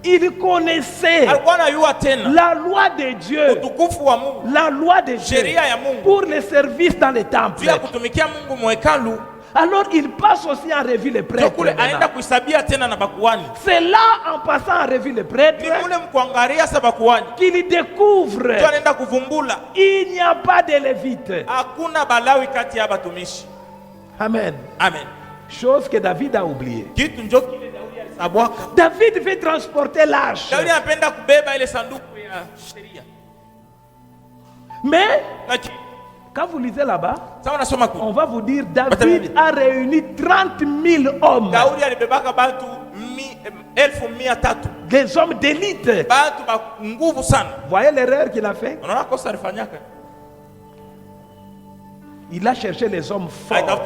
il connaissait la loi de Dieu, la loi de Dieu pour les services dans les temples. Alors il passe aussi en revue les prêtres. C'est là, en passant en revue les prêtres, qu'il découvre il n'y a pas de lévites. Amen. Amen. Chose que David a oubliée. David veut transporter l'arche. Mais quand vous lisez là-bas, on va vous dire David a réuni 30 000 hommes. Des hommes d'élite. Voyez l'erreur qu'il a fait? Il a cherché les hommes forts.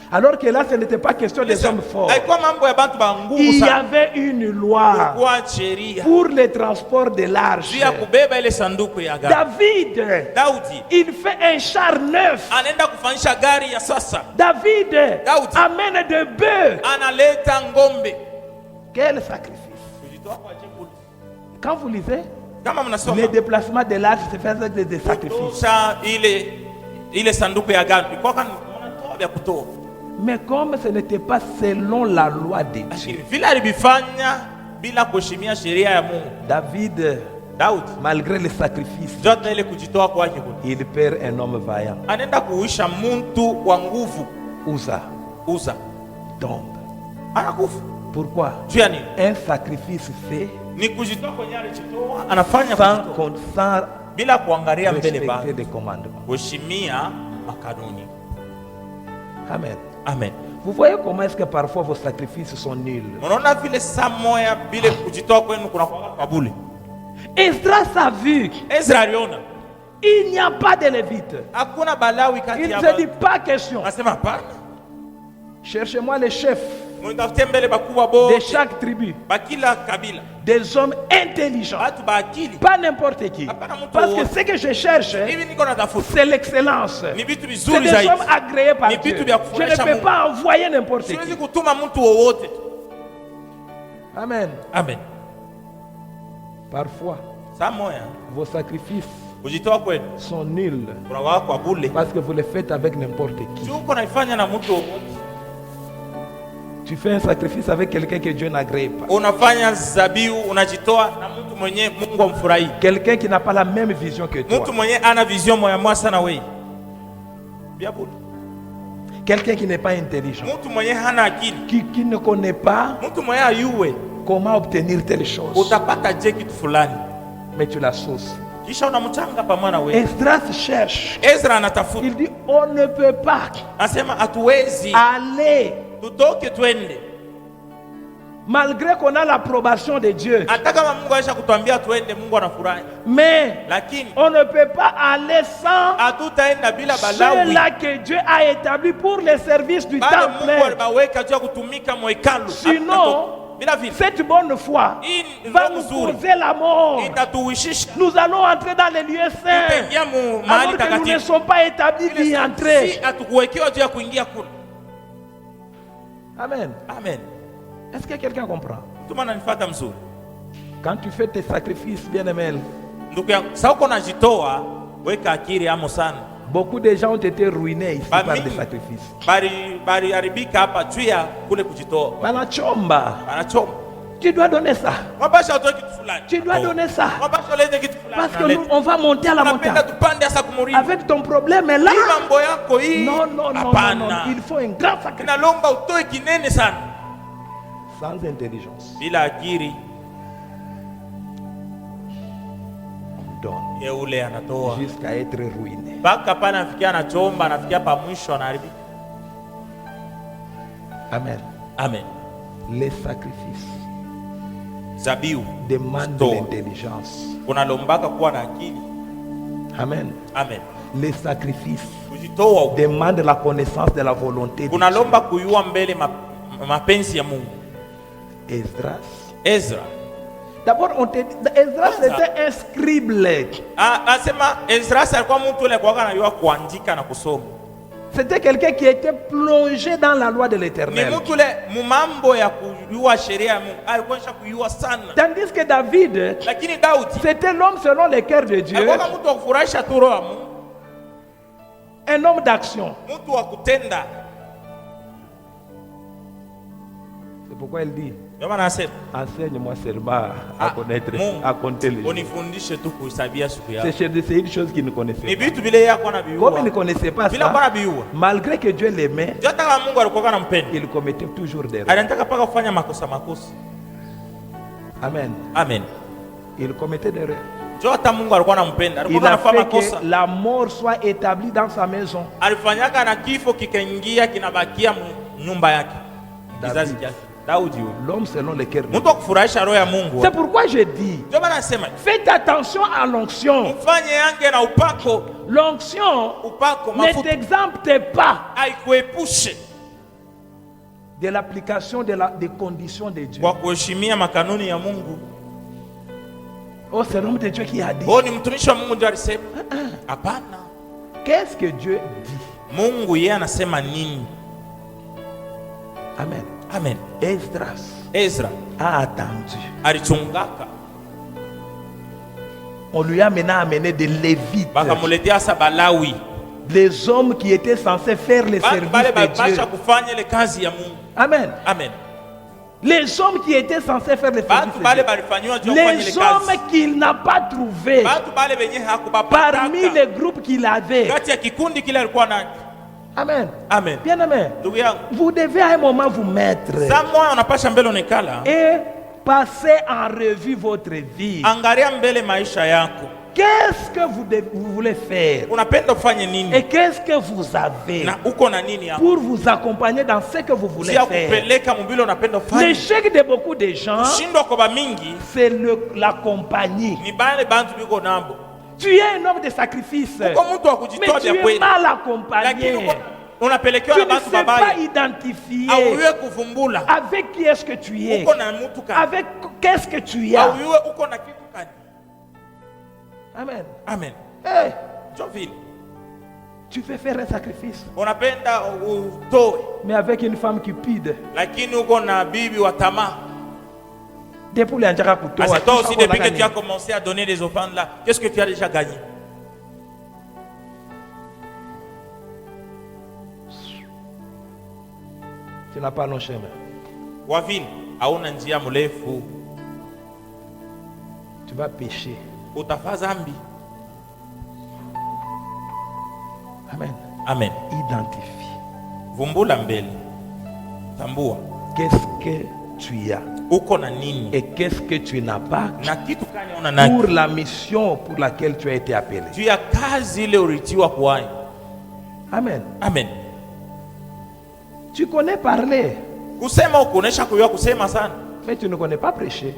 Alors que là, ce n'était pas question des hommes forts. Il y avait une loi pour le transport de l'arche. David, il fait un char neuf. David amène des bœufs. Quel sacrifice! Quand vous lisez, les déplacements de l'arche se faisaient avec des sacrifices. Mais comme ce n'était pas selon la loi de Dieu, David, malgré les sacrifices, il perd un homme vaillant. Uza tombe. Pourquoi? Un sacrifice fait sans respecter des commandements. Amen. Amen. Vous voyez comment est-ce que parfois vos sacrifices sont nuls. Esdras a vu. Ezra aliona. Il n'y a pas de Lévites. Hakuna Balawi Il kati ne ya se dit pas question. Asema hapana. Cherchez-moi les chefs Mtafute mbele bakubwa bote. de chaque tribu. Bakila kabila. Des hommes intelligents. Watu ba akili. Pas n'importe qui. Parce que ce que je cherche, Hivi niko natafuta. c'est l'excellence. Ni vitu C'est vizuri des zaidi. hommes agréés par Ni Dieu. vitu vya Je kufurahisha ne peux Mungu. pas envoyer n'importe Siwezi qui. kutuma mtu wowote. Amen. Amen. Parfois, Saa moya vos sacrifices kujitoa kwenu sont nuls kuna wako wa bure. parce que vous les faites avec n'importe qui. Si uko naifanya na mtu wowote. Tu fais un sacrifice avec quelqu'un que Dieu n'agrée pas. Unafanya zabiu, unajitoa na mtu mwenye Mungu amfurahi. Quelqu'un qui n'a pas la même vision que toi. Mtu mwenye ana vision moya moya sana wewe. Bia bure. Quelqu'un qui n'est pas intelligent. Mtu mwenye hana akili. Qui ne connaît pas Mtu mwenye ayue comment obtenir telle chose. utapata je kitu fulani. Mais tu la sauces. Kisha unamchanga pamoja na wewe. Esdras cherche. Ezra anatafuta. Il dit on ne peut pas Anasema hatuwezi aller tutoke twende. malgré qu'on a l'approbation de Dieu. Hata kama Mungu aisha kutuambia twende, Mungu anafurahi. Mais Lakini on ne peut pas aller sans hatutaenda bila Balawi. ceux-là que Dieu a établi pour les services du Bale temps Mungu plein. alibaweka juu ya kutumika mwekalu. Sinon, bila vile cette bonne foi hii va ndio nous mzuri. causer la mort. Itatuishisha. Nous allons entrer dans les lieux saints Tutaingia mu mahali alors que nous ne takatifu. sommes pas établis d'y Si entrer. hatukuwekewa juu ya kuingia kule. Amen. Amen. Est-ce que quelqu'un comprend? Tuma nanifuata mzuri. Quand tu fais tes sacrifices, bien-aimés, Ndugu yangu, sasa uko najitoa, weka akili amo sana. beaucoup de gens ont été ruinés ici Ba par mingi. des sacrifices. Bari haribika hapa juu ya kule kujitoa. Banachomba. Anachoma. Tu dois donner ça. Mabasha atoe kitu fulani. Tu dois donner ça. Mabasha lete kitu fulani. Parce que nous, on va monter à la Tunapenda montagne. tupande hasa kumurima. Avec ton problème est là. Hii mambo yako hii. Non, non, non, non, non. Hapana. Il faut un grand sacrifice. Inalomba utoe kinene sana. Sans intelligence, Bila akili on donne ye ule anatoa. jusqu'à être ruiné. Mpaka pana anafikia anachomba, anafikia pa mwisho anaharibika. Amen. Amen. Les sacrifices Zabiu demandent de l'intelligence. unalombaka kuwa na akili. Amen. Amen. Les sacrifices Kujitoa demandent la connaissance de la volonté de Dieu. kunalomba kuyua mbele mapenzi ya Mungu. Esdras. Ezra D'abord, on te dit, Esdras était un scribe. asema Ezra alikuwa mtu ule kwa anajua kuandika na kusoma. C'était quelqu'un qui était plongé dans la loi de Ni l'Éternel. mtu ule mumambo ya kujua sheria ya Mungu. Alikuwa kujua sana. Tandis que David, Lakini Daudi c'était l'homme selon le cœur de Dieu, alikuwa mtu wa kufurahisha tu roho ya Mungu, un homme d'action. mtu wa kutenda. C'est pourquoi il dit, Ndio maana anasema enseigne-moi seulement à connaître, Mungu, à compter les jours. unifundishe tu kuhesabia siku yako. C'est une chose qu'il ne connaissait Ni pas. vitu vile yako na Comme il ne biua. connaissait pas Bila kwa ça, na biua. malgré que Dieu l'aimait, Ndio hata kama Mungu alikuwa anampenda. il commettait toujours des erreurs. Anataka paka kufanya makosa. Amen. Amen. Il commettait des erreurs. Ndio hata Mungu alikuwa anampenda. Il Alikuwa a anafanya fait makosa. que la mort soit établie dans sa maison. Alifanyaka na kifo kikaingia kinabakia nyumba yake. Kizazi chake. Daudi huyo. L'homme selon le cœur de Dieu. Mtu kufurahisha roho ya Mungu. C'est pourquoi je dis, Ndio maana nasema faites attention à l'onction. mfanye yange na upako. L'onction Upako ne mafuta t'exempte pas haikuepushe de l'application des conditions de Dieu. kwa kuheshimia makanuni ya Mungu. Oh, c'est l'homme de Dieu qui a dit. Huyo ni mtumishi wa Mungu ndio alisema. Hapana. Qu'est-ce que Dieu dit? Mungu yeye anasema nini? Amen. Amen. Esdras Ezra a attendu. alichungaka. On lui a maintenant amené des Lévites, Bakamuletea sa Balawi. les hommes qui étaient censés faire les Bale services bale de Dieu. basha kufanya ile kazi ya Mungu. Amen. Amen. Les hommes qui étaient censés faire les services Batu bale de balifanywa Dieu. juu kufanya ile Les hommes kazi. qu'il n'a pas trouvés Batu bale benye parmi hakubapata. les groupes qu'il avait. Kati ya kikundi kile alikuwa nacho. Amen. Amen. Bien aimé. Ndugu yangu, Vous devez à un moment vous mettre saa moja unapasha mbele onekala. et passer en revue votre vie. Angalia mbele maisha yako. qu'est-ce que vous voulez faire? Et qu'est-ce que vous avez pour vous accompagner dans ce que vous voulez faire? L'échec de beaucoup de gens, c'est la compagnie. Tu es un homme de sacrifice, mais tu es mal accompagné. Tu ne sais pas identifier avec qui est-ce que tu es, avec qu'est-ce que tu as. Amen. Amen. Hey, tu fais faire un sacrifice, mais avec une femme cupide. Depuis que tu as commencé à donner des offrandes là, qu'est-ce que tu as déjà gagné? Tu n'as pas long chemin. Tu vas pécher. Amen. Amen. Identifie. Qu'est-ce que tu as et qu'est-ce que tu n'as pas pour la mission pour laquelle tu as été appelé. Amen. Amen. Tu connais parler, mais tu ne connais pas prêcher.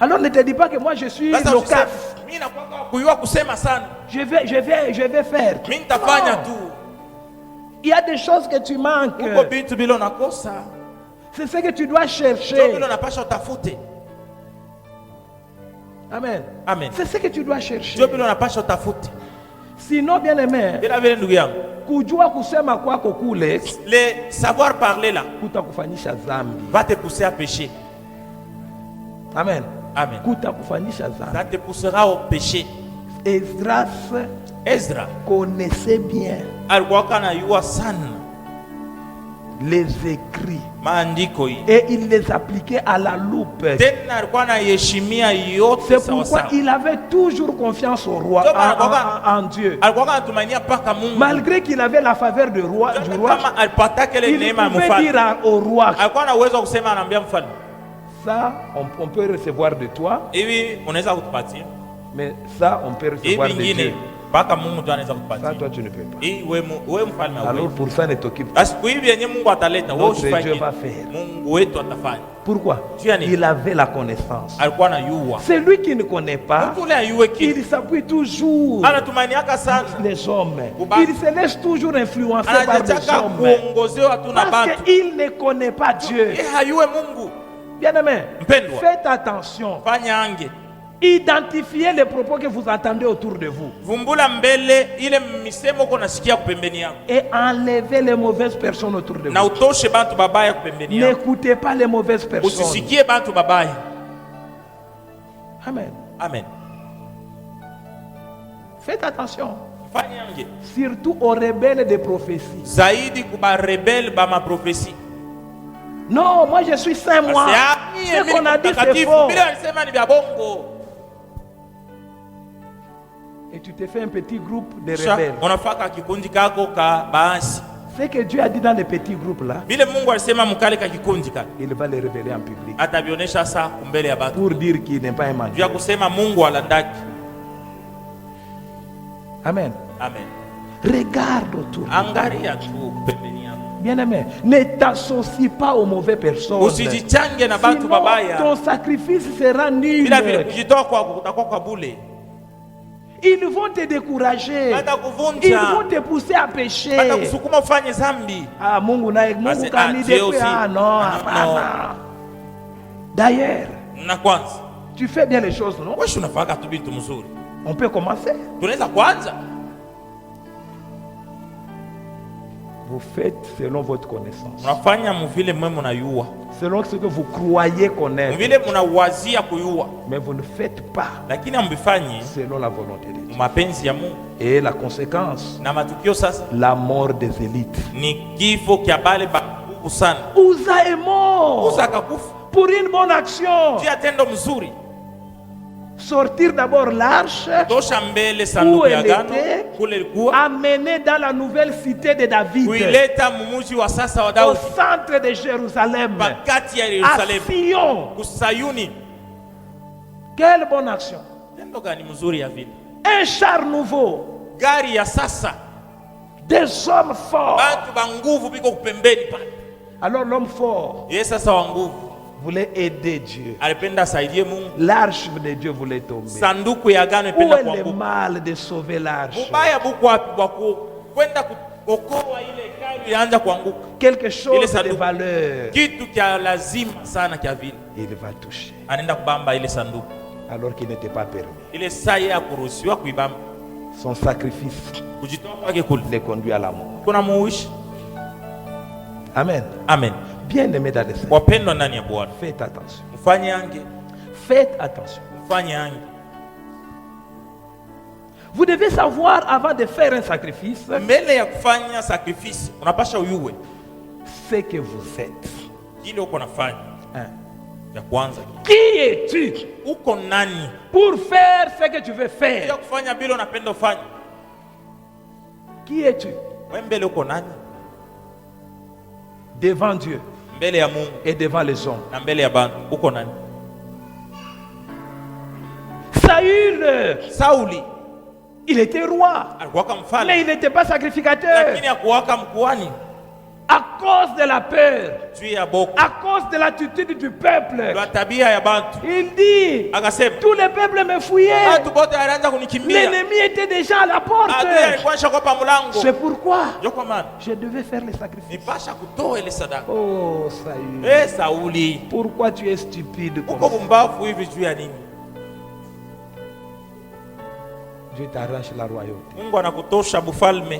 Alors ne te dis pas que moi je suis loquace. Je vais faire. Non. Il y a des choses que tu manques. C'est ce que tu dois chercher. Amen. Amen. C'est ce que tu dois chercher. Sinon, bien aimé, le savoir parler là va te pousser à pécher. Amen. Amen. Ça te poussera au péché. Esdras connaissait bien les écrits et il les appliquait à la loupe. C'est pourquoi il avait toujours confiance au roi, en Dieu. Malgré qu'il avait la faveur du roi, il pouvait dire au roi: ça, on peut recevoir de toi, mais ça, on peut recevoir de Dieu. Ça, toi, tu ne peux pas. Alors, pour ça, ne t'occupe pas. Notre Dieu va faire. Pourquoi? Il avait la connaissance. C'est lui qui ne connaît pas. Il s'appuie toujours sur les hommes. Il se laisse toujours influencer par les hommes. Parce qu'il ne connaît pas Dieu. Bien-aimé, faites attention. Identifiez les propos que vous entendez autour de vous. Et enlevez les mauvaises personnes autour de vous. N'écoutez pas les mauvaises personnes. Amen. Amen. Faites attention. Surtout aux rebelles des prophéties. Non, moi je suis saint, moi. Ce qu'on a dit, c'est faux. Et tu te fais un petit groupe de rebelles. Ce que Dieu a dit dans les petits groupes là, il va les révéler en public pour dire qu'il n'est pas un menteur. Amen. Amen. Regarde autour. Bien-aimé, ne t'associe pas aux mauvaises personnes. Sinon, ton sacrifice sera nul. Ils vont te décourager. Ils vont te pousser à pécher. Ah, Mungu kanidekwe. Ah non. D'ailleurs, tu fais bien les choses, non? On peut commencer. Vous faites selon votre connaissance. Selon ce que vous croyez connaître. Mais vous ne faites pas selon la volonté de Dieu. Et la conséquence, la mort des élites. Uza est mort pour une bonne action. Sortir d'abord l'arche où elle était, amener dans la nouvelle cité de David, au centre de Jérusalem, à Sion. Quelle bonne action. Tendo gani mzuri ya vile. Un char nouveau. Gari ya sasa. Des hommes forts. Bantu ba nguvu biko kupembeni pale. Alors l'homme fort. Yeye sasa wa nguvu voulait aider Dieu. Alipenda saidie Mungu. L'arche de Dieu voulait tomber. Sanduku ya agano Où ipenda est kuanguka. le mal de sauver l'arche? Bubaya buko wapi bwa kwenda kuokoa ile hekalu yaanza kuanguka. Quelque chose de valeur. Kitu kia lazima sana kia vile. Il va toucher. Anaenda kubamba ile sanduku. Alors qu'il n'était pas permis. Ile saa ya kuruhusiwa kuibamba. Son sacrifice Kujitoa kwake kule le conduit à la mort. Kuna muishi. Amen. Amen. Bien-aimés dans le Seigneur. Wapendwa ndani ya Bwana. Faites attention. Mfanye ange. Faites attention. Mfanye ange. Vous devez savoir avant de faire un sacrifice. Mbele ya kufanya sacrifice, unapasha uyue ce que vous êtes. Kile uko nafanya. Ya kwanza. Qui es-tu? Uko nani? Pour faire ce que tu veux faire. Ya kufanya bila unapenda ufanye. Qui es-tu? Wewe mbele uko nani? Devant Dieu. Mbele ya Mungu. Et devant les hommes. Na mbele ya bantu uko nani? Saouli. Il était roi. Mais il n'était pas sacrificateur. À cause de la peur, à cause de l'attitude du peuple, il dit, tout le peuple me fouillait. L'ennemi était déjà à la porte. C'est pourquoi je devais faire les sacrifices. Oh Saül, pourquoi tu es stupide comme ça? Dieu t'arrache la royauté.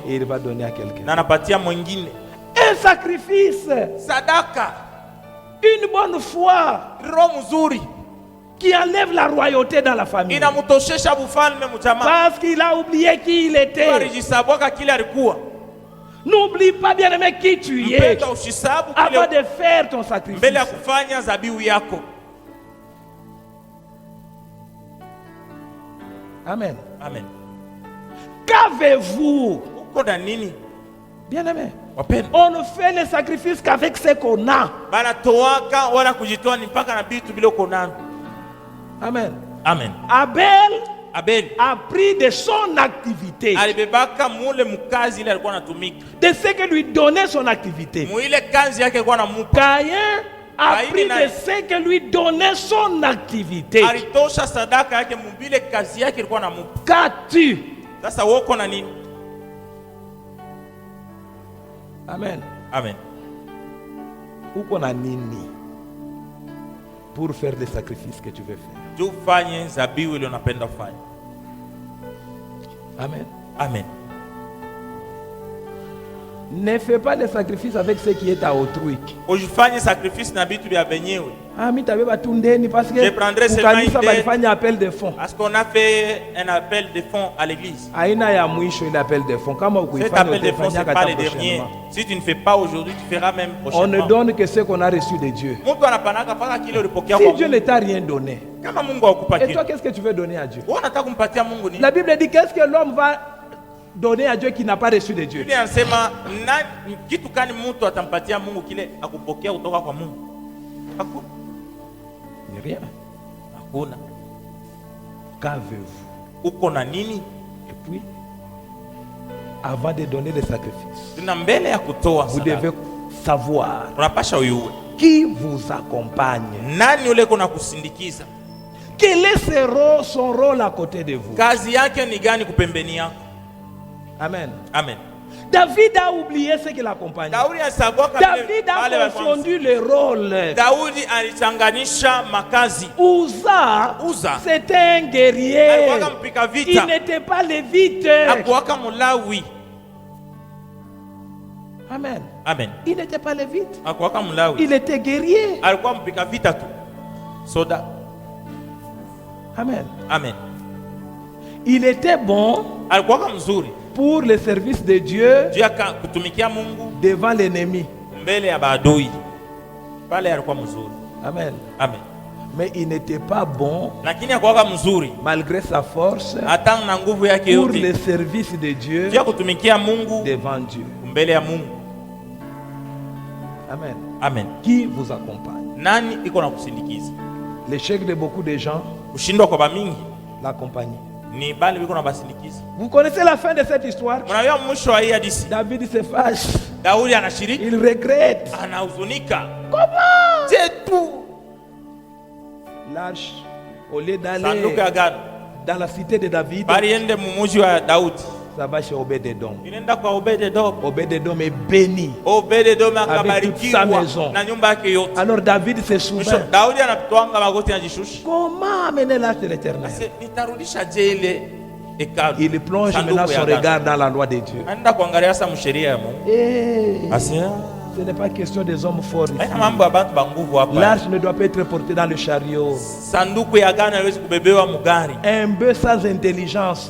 Et il va donner à quelqu'un. Un sacrifice. Sadaka. Une bonne foi. Qui enlève la royauté dans la famille. Parce qu'il a oublié qui il était. N'oublie pas, bien-aimé, qui tu es avant de faire ton sacrifice. Amen. Amen. Qu'avez-vous? Bien-aimé, on ne fait les sacrifices qu'avec ce qu'on a. Amen. Amen. Abel a pris de son activité, de ce que lui donnait son activité. Caïn a pris de ce que lui donnait son activité. Qu'as-tu? Amen. Amen. Où qu'on a nini pour faire des sacrifices que tu veux faire. Amen. Amen. Ne fais pas les sacrifices avec ce qui est à autrui. Je prendrai seulement appel de fonds. Parce qu'on a fait un appel de fonds à l'église. Cet appel de fonds, c'est pas le dernier. Si tu ne fais pas aujourd'hui, tu feras même prochainement. On ne donne que ce qu'on a reçu de Dieu. Si Dieu ne t'a rien donné, et toi, qu'est-ce que tu veux donner à Dieu? La Bible dit qu'est-ce que l'homme va donner à Dieu qui n'a pas reçu de Dieu. Rien. Qu'avez-vous? Et puis, avant de donner les sacrifices, vous devez savoir qui vous accompagne. Quel est son rôle à côté de vous? Amen. Amen. David a oublié ce qui l'accompagnait. David a confondu les rôles. Uza, c'était un guerrier. Il n'était pas lévite. Amen. Amen. Il n'était pas lévite. Il était guerrier. Amen. Amen. Il était bon pour le service de Dieu devant l'ennemi. Amen. Amen. Mais il n'était pas bon malgré sa force pour le service de Dieu devant Dieu. Amen. Amen. Qui vous accompagne? L'échec de beaucoup de gens kushindwa kwa bamingi l'accompagner. Ni bali biko na basindikiza. Vous connaissez la fin de cette histoire? Mnajua mwisho wa hii hadithi? David se fâche. Daudi anashiriki. Il regrette. Anahuzunika. Comment? C'est tout. L'arche, au lieu d'aller dans la cité de David, bariende mumuji wa Daudi, ça va chez Obed-Edom. Inaenda kwa Obed-Edom. Obed-Edom est béni. Obed-Edom akabarikiwa na nyumba yake yote. Alors David se souvient. Daudi anatwanga magoti anajishusha. Comment amener l'arche de l'Éternel? Nitarudisha je ile hekalu. Il plonge maintenant son regard dans la loi de Dieu. Anaenda kuangalia sasa msheria ya Mungu. Ce n'est pas question des hommes forts ici. L'arche ne doit pas être portée dans le chariot. Un bœuf sans intelligence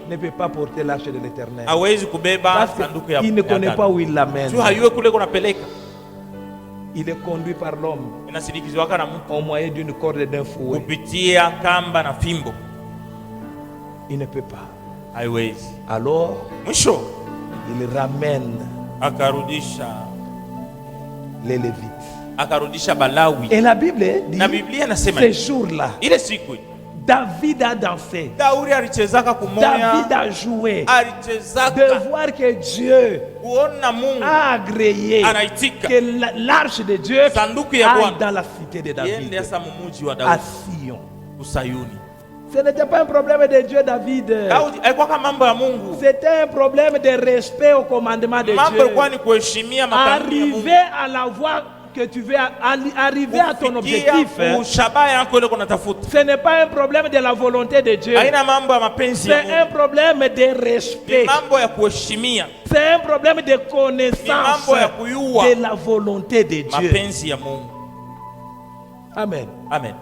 ne peut pas porter l'arche de l'Éternel. Parce qu'il ne connaît pas où il l'amène. Il est conduit par l'homme au moyen d'une corde et d'un fouet. Il ne peut pas. Alors, il ramène les Lévites. Et la Bible dit, ces jours-là, David a dansé, David a joué, de voir que Dieu a agréé que l'arche de Dieu aille dans la cité de David, à Sion. Ce n'était pas un problème de Dieu, David. C'était un problème de respect au commandement de Dieu. Arriver à la voie que tu veux, arriver à ton objectif, ce n'est pas un problème de la volonté de Dieu. C'est un problème de respect. C'est un problème de connaissance de la volonté de Dieu. Amen. Amen.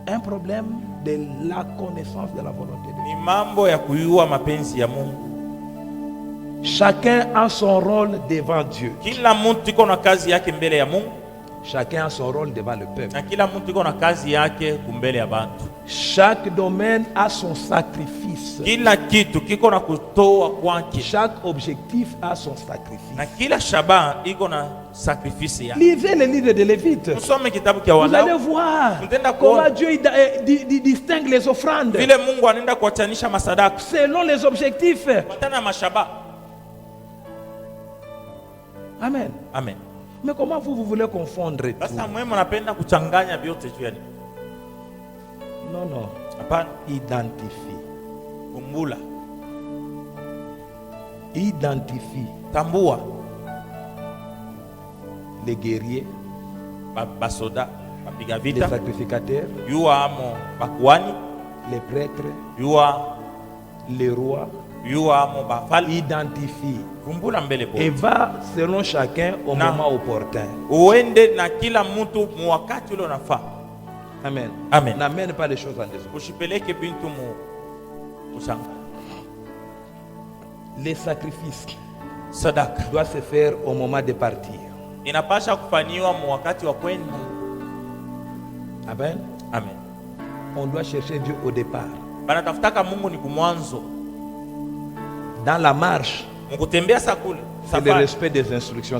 Un problème de la connaissance de la volonté de Dieu. Chacun a son rôle devant Dieu. Chacun a son rôle devant le peuple. Chaque domaine a son sacrifice. Chaque objectif a son sacrifice. Lisez les livres de Lévites. Vous allez voir comment Dieu distingue les offrandes selon les objectifs. Amen. Amen. Mais comment vous voulez confondre tout? Non. Identifie. Identifie. Tambua. Les guerriers. Les sacrificateurs. Les prêtres. Les rois. Identifie et va selon chacun au moment opportun. Amen. Amen. N'amène pas les choses en désordre. Les sacrifices doivent se faire au moment de partir. Amen. Amen. On doit chercher Dieu au départ. Dans la marche, c'est le respect des instructions.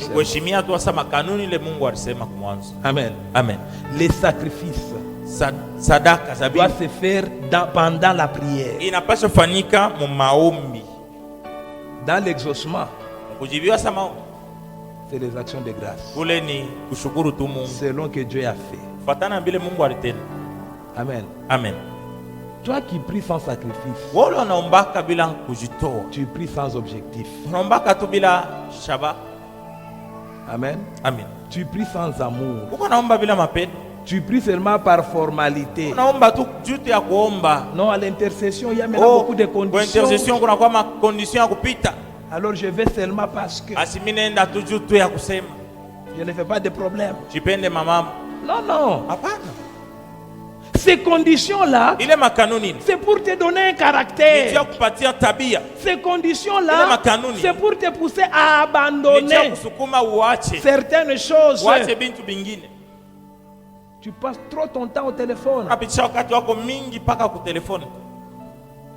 Amen. Amen. Les sacrifices doivent se faire pendant la prière. Dans l'exaucement, c'est les actions de grâce selon que Dieu a fait. Amen. Amen. Toi qui pries sans sacrifice, tu pries sans objectif. Amen. Amen. Tu pries sans amour. Tu pries seulement par formalité. Non, à l'intercession, il y a maintenant beaucoup de conditions. Alors je vais seulement parce que je ne fais pas de problème. Non. Ces conditions-là, c'est pour te donner un caractère. Ces conditions-là, c'est pour te pousser à abandonner certaines choses. Tu passes trop ton temps au téléphone.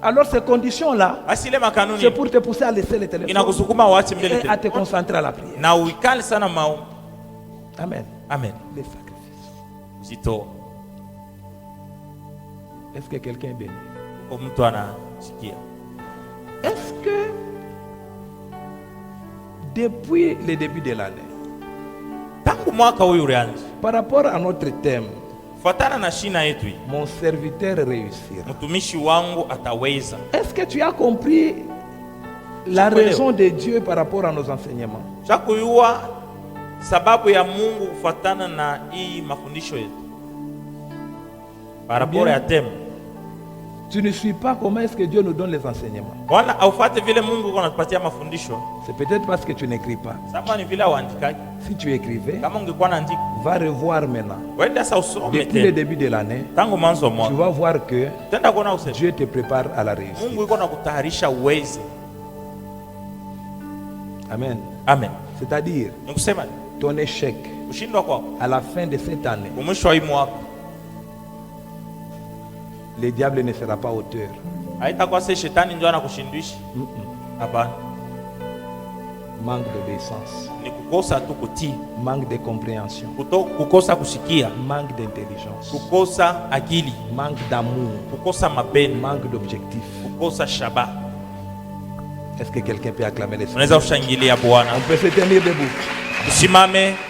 Alors ces conditions-là, c'est pour te pousser à laisser le téléphone et à te concentrer à la prière. Amen. Amen. Les sacrifices. Est-ce que quelqu'un est béni? Est-ce que depuis le début de l'année, par rapport à notre thème, mon serviteur réussira, est-ce que tu as compris la raison de Dieu par rapport à nos enseignements? Sababu ya Mungu kufuatana na hii mafundisho yetu. Par rapport à thème. Tu ne suis pas comment est-ce que Dieu nous donne les enseignements. Wala aufate vile Mungu anatupatia mafundisho. C'est peut-être parce que tu n'écris pas. Sababu ni vile uandikaji. Si tu écrivais, kama ungekuwa unaandika, va revoir maintenant. Wenda sasa usome depuis le début de l'année. Tangu mwanzo mwa. Tu vas voir que tenda kuona useme Dieu te prépare à la réussite. Mungu yuko anakutayarisha uweze. Amen. Amen. C'est-à-dire, nikusema ton échec à la fin de cette année, le diable ne sera pas auteur. Manque d'obéissance, manque de compréhension, manque d'intelligence, manque d'amour, manque d'objectif. Est-ce que quelqu'un peut acclamer les Seigneur? On peut se tenir debout.